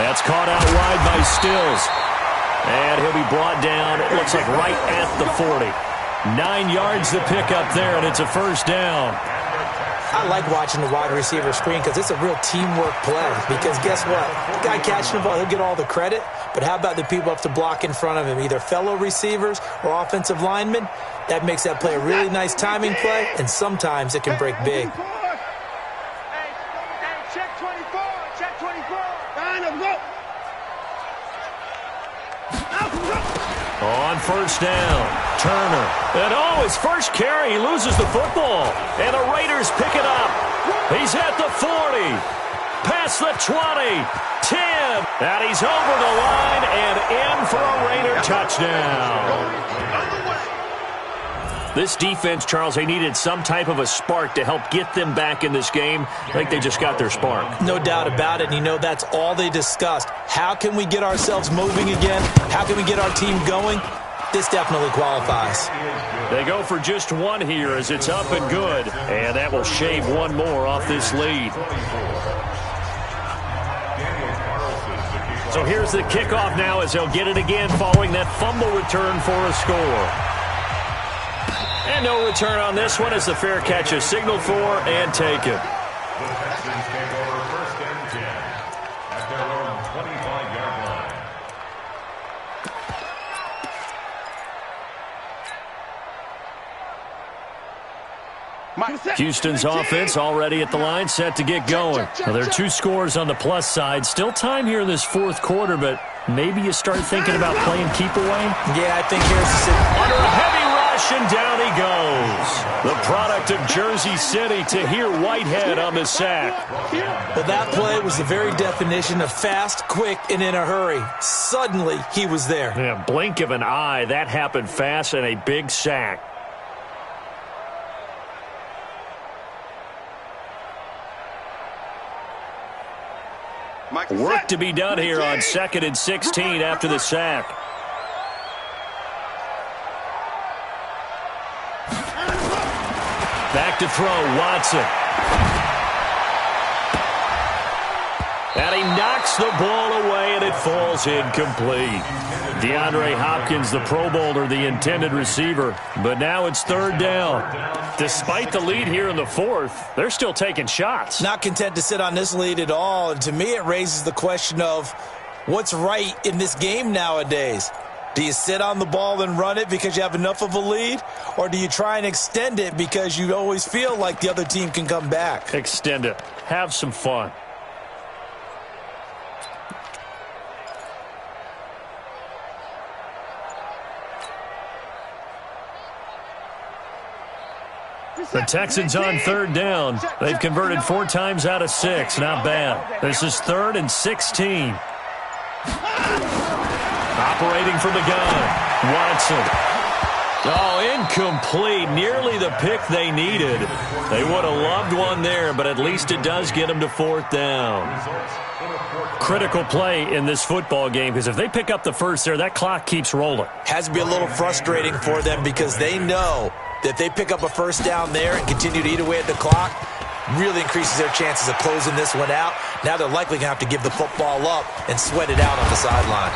That's caught out wide by Stills. And he'll be brought down, it looks like right at the 40. 9 yards to pick up there, and it's a first down. I like watching the wide receiver screen because it's a real teamwork play. Because guess what? The guy catching the ball, he'll get all the credit. But how about the people up to block in front of him, either fellow receivers or offensive linemen? That makes that play a really nice timing play, and sometimes it can break big. Hey, check 24. Check 24. Line up, go. On first down, Turner. And his first carry, he loses the football. And the Raiders pick it up. He's at the 40, past the 20, 10. And he's over the line and in for a Raider touchdown. This defense, Charles, they needed some type of a spark to help get them back in this game. I think they just got their spark. No doubt about it. And that's all they discussed. How can we get ourselves moving again? How can we get our team going? This definitely qualifies. They go for just one here as it's up and good. And that will shave one more off this lead. So here's the kickoff now as they'll get it again following that fumble return for a score. And no return on this one as the fair catch is signaled for and taken. The Texans take over first and 10 at their own 25-yard line. Houston's offense already at the line, set to get going. Well, there are 2 scores on the plus side. Still time here in this fourth quarter, but maybe you start thinking about playing keep away? Yeah, I think here's the under a heavy rush, and down he goes. The product of Jersey City, Tahir Whitehead on the sack. Well, that play was the very definition of fast, quick, and in a hurry. Suddenly, he was there. Yeah, blink of an eye. That happened fast and a big sack. Work to be done here on 2nd and 16 after the sack. Back to throw, Watson. And he knocks the ball away, and it falls incomplete. DeAndre Hopkins, the Pro Bowler, the intended receiver. But now it's 3rd down. Despite the lead here in the 4th, they're still taking shots. Not content to sit on this lead at all. And to me, it raises the question of what's right in this game nowadays. Do you sit on the ball and run it because you have enough of a lead? Or do you try and extend it because you always feel like the other team can come back? Extend it. Have some fun. The Texans on 3rd down. They've converted 4 times out of 6. Not bad. This is 3rd and 16. Operating from the gun, Watson. Oh, incomplete. Nearly the pick they needed. They would have loved one there, but at least it does get them to 4th down. Critical play in this football game, because if they pick up the first there, that clock keeps rolling. Has to be a little frustrating for them because they know that if they pick up a first down there and continue to eat away at the clock, really increases their chances of closing this one out. Now they're likely going to have to give the football up and sweat it out on the sideline.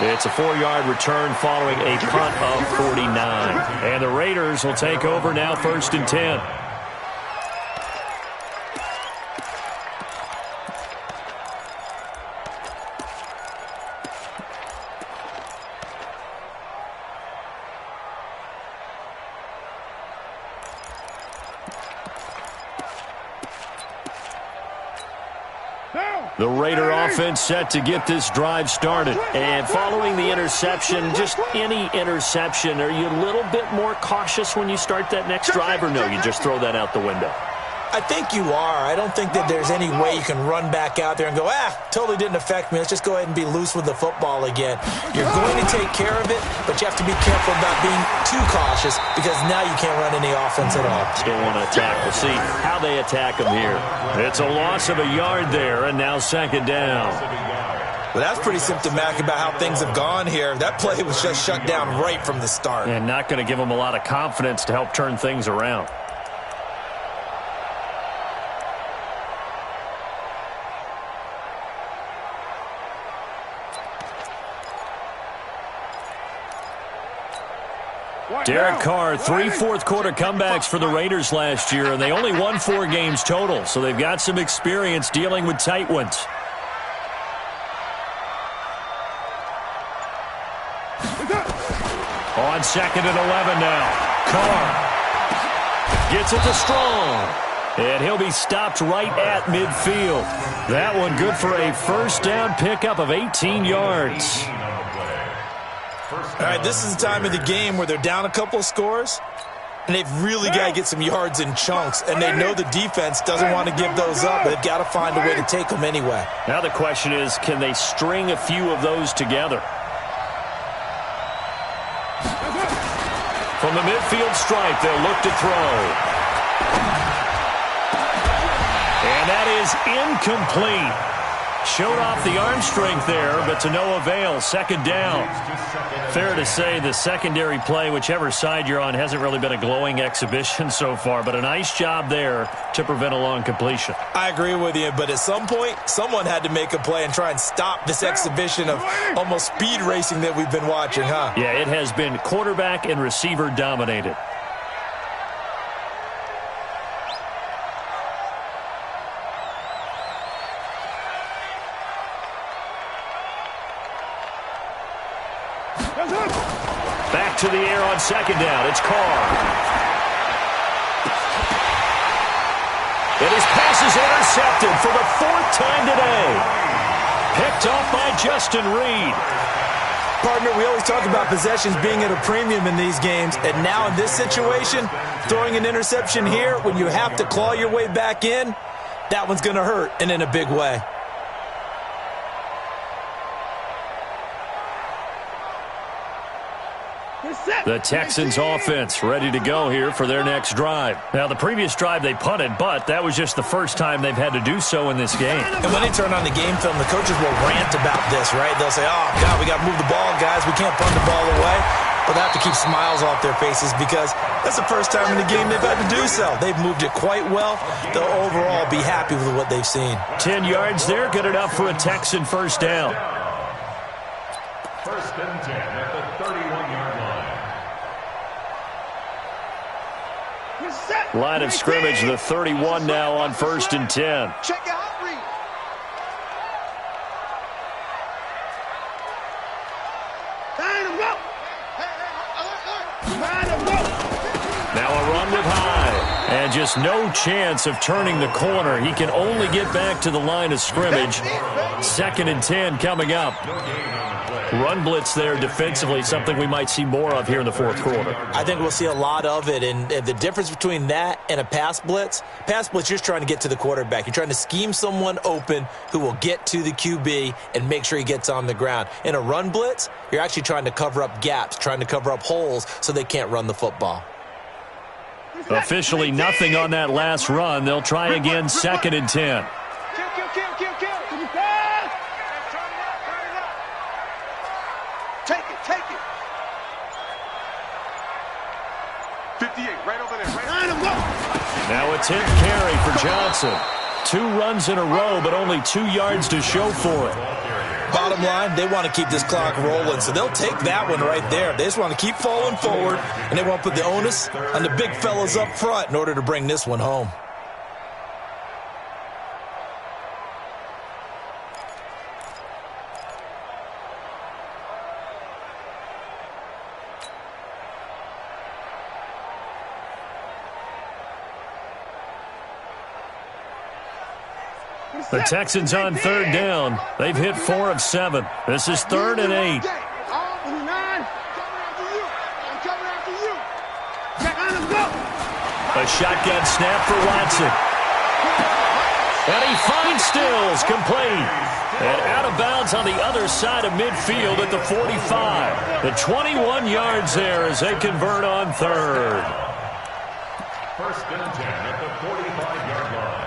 It's a 4-yard return following a punt of 49. And the Raiders will take over now 1st and 10. The Raider offense set to get this drive started. And following the interception, just any interception, are you a little bit more cautious when you start that next drive, or no, you just throw that out the window? I think you are. I don't think that there's any way you can run back out there and go, totally didn't affect me. Let's just go ahead and be loose with the football again. You're going to take care of it, but you have to be careful about being too cautious because now you can't run any offense at all. Still want to attack. We'll see how they attack them here. It's a loss of a yard there, and now 2nd down. Well, that's pretty symptomatic about how things have gone here. That play was just shut down right from the start. And not going to give them a lot of confidence to help turn things around. Derek Carr, 3 fourth-quarter comebacks for the Raiders last year, and they only won 4 games total, so they've got some experience dealing with tight ones. On 2nd and 11 now. Carr gets it to Strong, and he'll be stopped right at midfield. That one good for a first down pickup of 18 yards. All right, this is the time of the game where they're down a couple of scores, and they've really got to get some yards in chunks, and they know the defense doesn't want to give those up, but they've got to find a way to take them anyway. Now the question is, can they string a few of those together? From the midfield stripe, they'll look to throw. And that is incomplete. Showed off the arm strength there, but to no avail. 2nd down. Fair to say the secondary play, whichever side you're on, hasn't really been a glowing exhibition so far, but a nice job there to prevent a long completion. I agree with you, but at some point, someone had to make a play and try and stop this exhibition of almost speed racing that we've been watching, huh? Yeah, it has been quarterback and receiver dominated. Back to the air on 2nd down. It's Carr. And his pass is intercepted for the 4th time today. Picked off by Justin Reed. Partner, we always talk about possessions being at a premium in these games, and now in this situation, throwing an interception here when you have to claw your way back in, that one's going to hurt, and in a big way. The Texans offense ready to go here for their next drive. Now, the previous drive they punted, but that was just the first time they've had to do so in this game. And when they turn on the game film, the coaches will rant about this, right? They'll say, oh, God, we got to move the ball, guys. We can't punt the ball away. But they have to keep smiles off their faces because that's the first time in the game they've had to do so. They've moved it quite well. They'll overall be happy with what they've seen. 10 yards there, good enough for a Texan first down. 1st and 10 at the 31-yard line. Line of scrimmage, the 31 now on 1st and 10. Check your hot read. Now a run with High. And just no chance of turning the corner. He can only get back to the line of scrimmage. 2nd and 10 coming up. Run blitz there defensively, something we might see more of here in the 4th quarter. I think we'll see a lot of it, and the difference between that and a pass blitz, you're just trying to get to the quarterback. You're trying to scheme someone open who will get to the QB and make sure he gets on the ground. In a run blitz, you're actually trying to cover up gaps, trying to cover up holes so they can't run the football. Officially nothing on that last run. They'll try again, 2nd and 10. Take it. 58, right over there. Now a 10th carry for Johnson. 2 runs in a row, but only 2 yards to show for it. Bottom line, they want to keep this clock rolling, so they'll take that one right there. They just want to keep falling forward, and they want to put the onus on the big fellas up front in order to bring this one home. The Texans on 3rd down. They've hit 4 of 7. This is 3rd and 8. A shotgun snap for Watson. And he finds Stills, complete. And out of bounds on the other side of midfield at the 45. The 21 yards there as they convert on 3rd. 1st and 10 at the 45-yard line.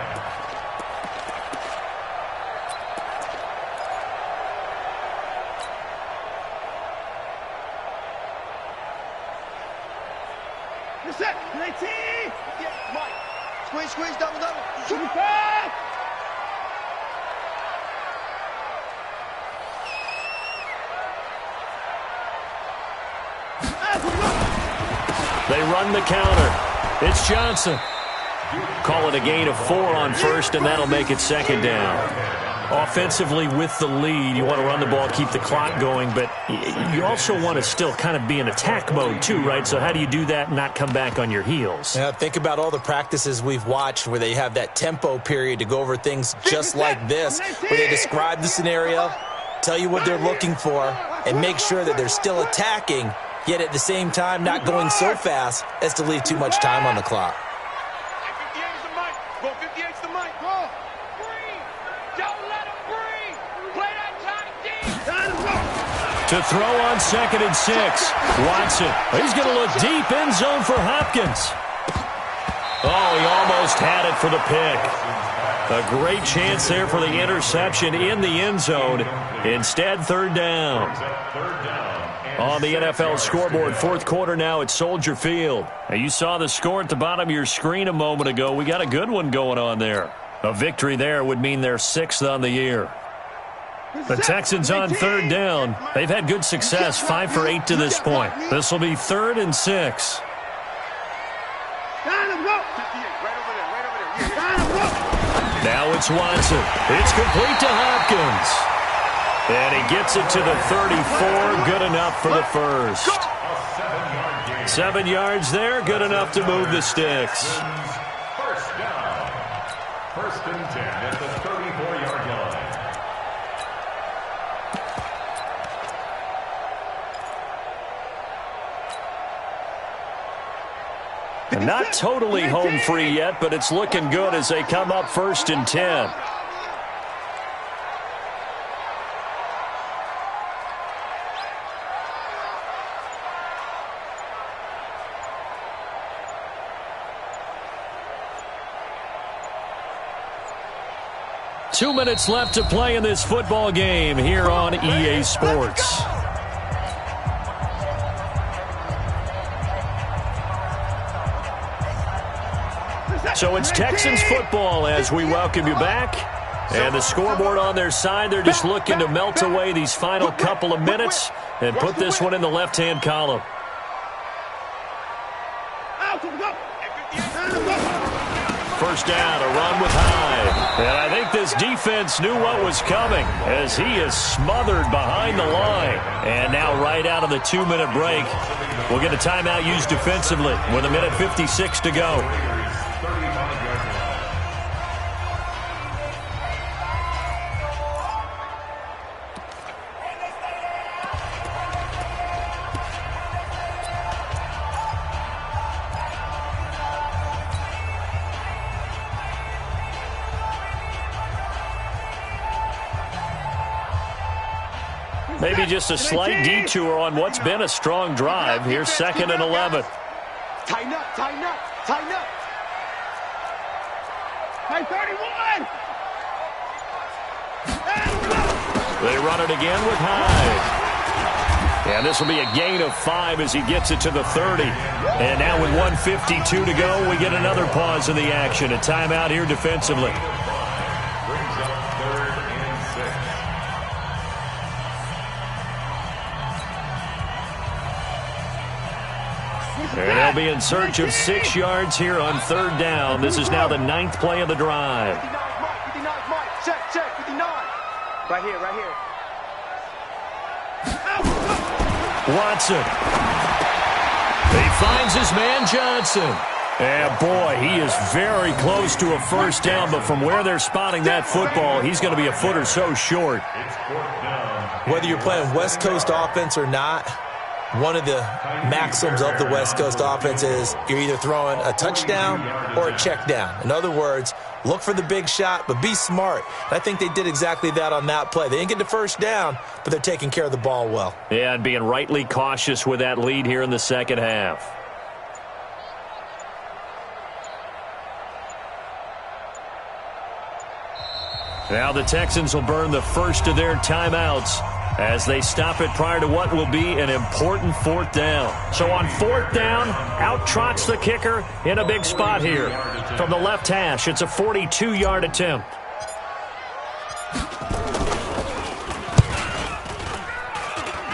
Set. 19. Yeah, Mike. Squeeze, double. Shoot it back. They run the counter. It's Johnson. Call it a gain of 4 on first, and that'll make it second down. Offensively with the lead, you want to run the ball, keep the clock going, but you also want to still kind of be in attack mode too, right? So how do you do that and not come back on your heels? Yeah, think about all the practices we've watched where they have that tempo period to go over things just like this, where they describe the scenario, tell you what they're looking for, and make sure that they're still attacking, yet at the same time not going so fast as to leave too much time on the clock. To throw on 2nd and 6. Watson. He's going to look deep end zone for Hopkins. Oh, he almost had it for the pick. A great chance there for the interception in the end zone. Instead, 3rd down. On the NFL scoreboard, 4th quarter now at Soldier Field. Now, you saw the score at the bottom of your screen a moment ago. We got a good one going on there. A victory there would mean they're 6th on the year. The Texans on 3rd down. They've had good success, 5 for 8 to this point. This will be 3rd and 6. Now it's Watson. It's complete to Hopkins. And he gets it to the 34. Good enough for the first. 7 yards there. Good enough to move the sticks. First down. 1st and 10 at the 34-yard line. Not totally home free yet, but it's looking good as they come up 1st and 10. Two minutes left to play in this football game here on EA Sports. So it's Texans football as we welcome you back. And the scoreboard on their side, they're just looking to melt away these final couple of minutes and put this one in the left-hand column. First down, a run with Hyde. And I think this defense knew what was coming as he is smothered behind the line. And now right out of the 2-minute break, we'll get a timeout used defensively with 1:56 to go. Maybe just a slight detour on what's been a strong drive. Here's 2nd and 11. Tighten up, tighten up, tighten up. Hey, 31! They run it again with Hyde. And this will be a gain of 5 as he gets it to the 30. And now with 1:52 to go, we get another pause in the action. A timeout here defensively. Brings up 3rd and 6. And they'll be in search of 6 yards here on 3rd down. This is now the 9th play of the drive. 59, Mike. Check, 59. Right here, right here. Watson. He finds his man Johnson. And boy, he is very close to a first down, but from where they're spotting that football, he's going to be a foot or so short. Whether you're playing West Coast offense or not, one of the maxims of the West Coast offense is you're either throwing a touchdown or a check down. In other words, look for the big shot, but be smart. And I think they did exactly that on that play. They didn't get the first down, but they're taking care of the ball well. Yeah, and being rightly cautious with that lead here in the second half. Now the Texans will burn the first of their timeouts as they stop it prior to what will be an important 4th down. So on 4th down, out trots the kicker in a big spot here. From the left hash, it's a 42-yard attempt.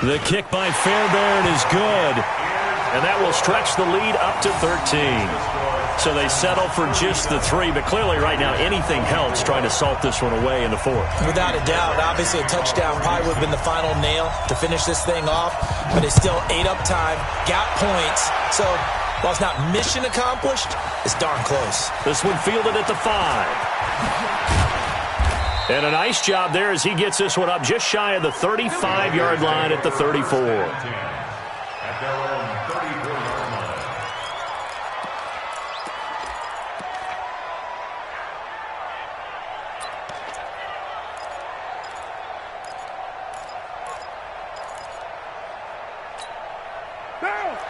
The kick by Fairbairn is good. And that will stretch the lead up to 13. So they settle for just the 3, but clearly right now anything helps trying to salt this one away in the 4th. Without a doubt, obviously a touchdown probably would have been the final nail to finish this thing off, but it's still ate up time, got points. So while it's not mission accomplished, it's darn close. This one fielded at the 5. And a nice job there as he gets this one up just shy of the 35-yard line at the 34. At their own 34-yard line.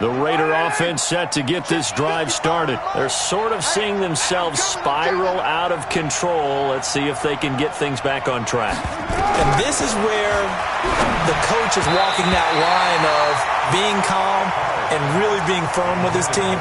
The Raider offense set to get this drive started. They're sort of seeing themselves spiral out of control. Let's see if they can get things back on track. And this is where the coach is walking that line of being calm and really being firm with his team.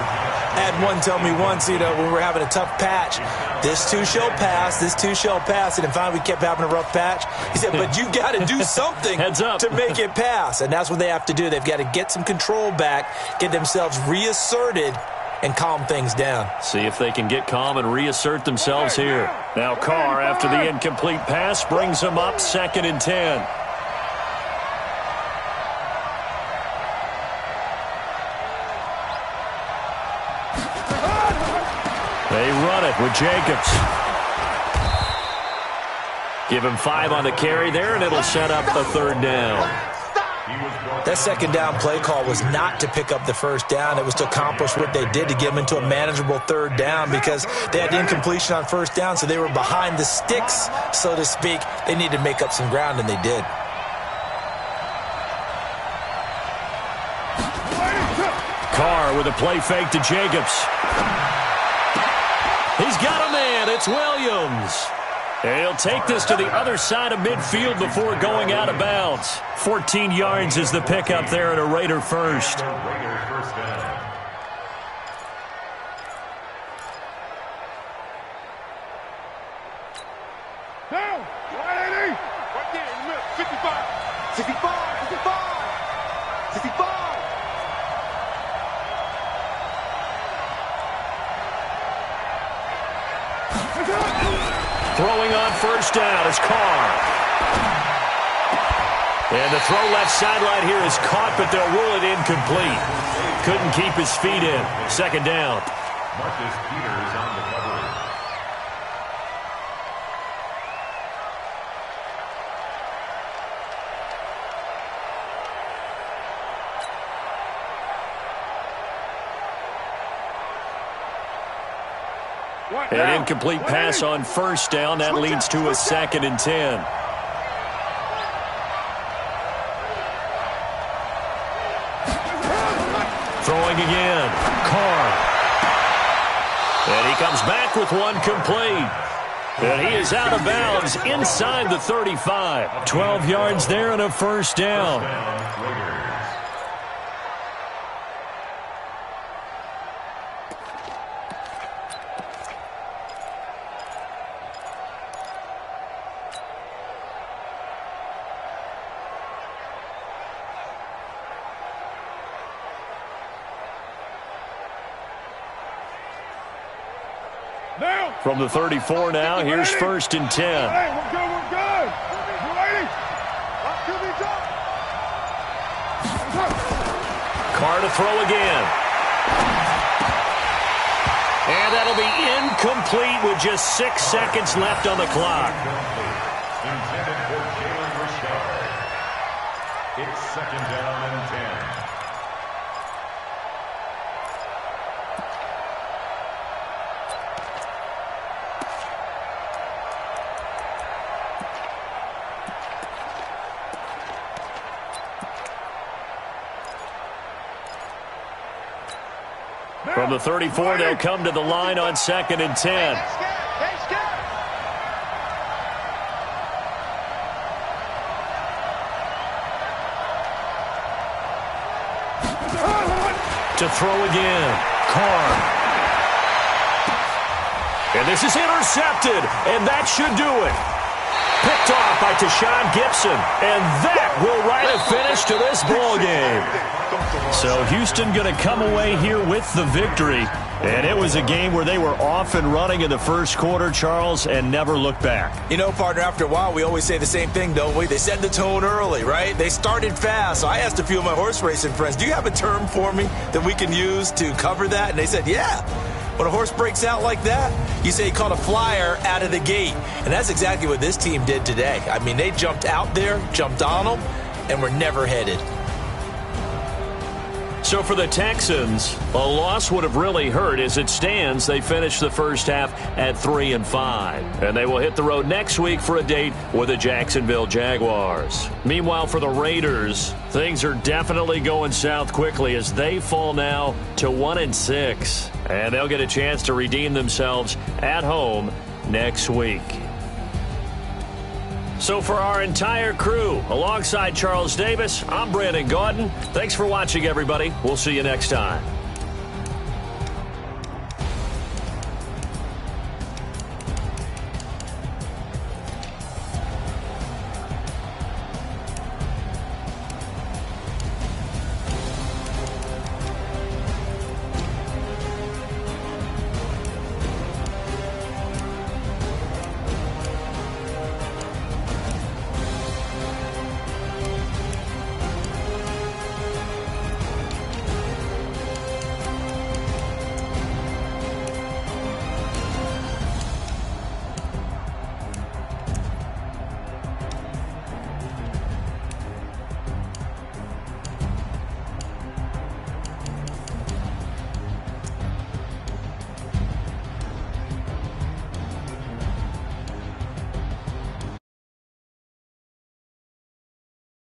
I had one tell me once, when we were having a tough patch, this too shall pass, this too shall pass. And finally we kept having a rough patch. He said, but you got to do something Heads up. to make it pass. And that's what they have to do. They've got to get some control back, get themselves reasserted, and calm things down. See if they can get calm and reassert themselves here. Now Carr, after the incomplete pass, brings them up 2nd and 10. They run it with Jacobs. Give him 5 on the carry there, and it'll set up a 3rd down. That 2nd down play call was not to pick up the 1st down. It was to accomplish what they did to get them into a manageable 3rd down because they had incompletion on 1st down, so they were behind the sticks, so to speak. They needed to make up some ground, and they did. Carr with a play fake to Jacobs. He's got a man. It's Williams. And he'll take this to the other side of midfield before going out of bounds. 14 yards is the pickup there at a Raider first. Raider first down. Down. 180. Right there in the middle. 55. 65. 65. 65. Throwing on 1st down is Carr. And the throw left sideline here is caught, but they'll rule it incomplete. Couldn't keep his feet in. 2nd down. Marcus Peters on the cover. An incomplete pass on 1st down. That leads to a 2nd and 10. Throwing again. Carr. And he comes back with one complete. And he is out of bounds inside the 35. 12 yards there and a 1st down. Raiders. From the 34 now, here's 1st and 10. Hey, we're good, we're good. You ready? Carr to throw again. And that'll be incomplete with just 6 seconds left on the clock. Intended for Jalen Richard. It's 2nd down and 10. From the 34, they'll come to the line on 2nd and 10. To throw again. Carr. And this is intercepted, and that should do it. Picked Picked off by Tashawn Gibson. And that will write a finish to this ball game. So Houston going to come away here with the victory. And it was a game where they were off and running in the first quarter, Charles, and never looked back. You know, partner, after a while, we always say the same thing, don't we? They set the tone early, right? They started fast. So I asked a few of my horse racing friends, do you have a term for me that we can use to cover that? And they said, yeah. When a horse breaks out like that, you say he caught a flyer out of the gate. And that's exactly what this team did today. I mean, they jumped out there, jumped on them, and were never headed. So for the Texans, a loss would have really hurt. As it stands, they finished the first half at 3-5. And they will hit the road next week for a date with the Jacksonville Jaguars. Meanwhile, for the Raiders, things are definitely going south quickly as they fall now to 1-6. And they'll get a chance to redeem themselves at home next week. So for our entire crew, alongside Charles Davis, I'm Brandon Gaudin. Thanks for watching, everybody. We'll see you next time.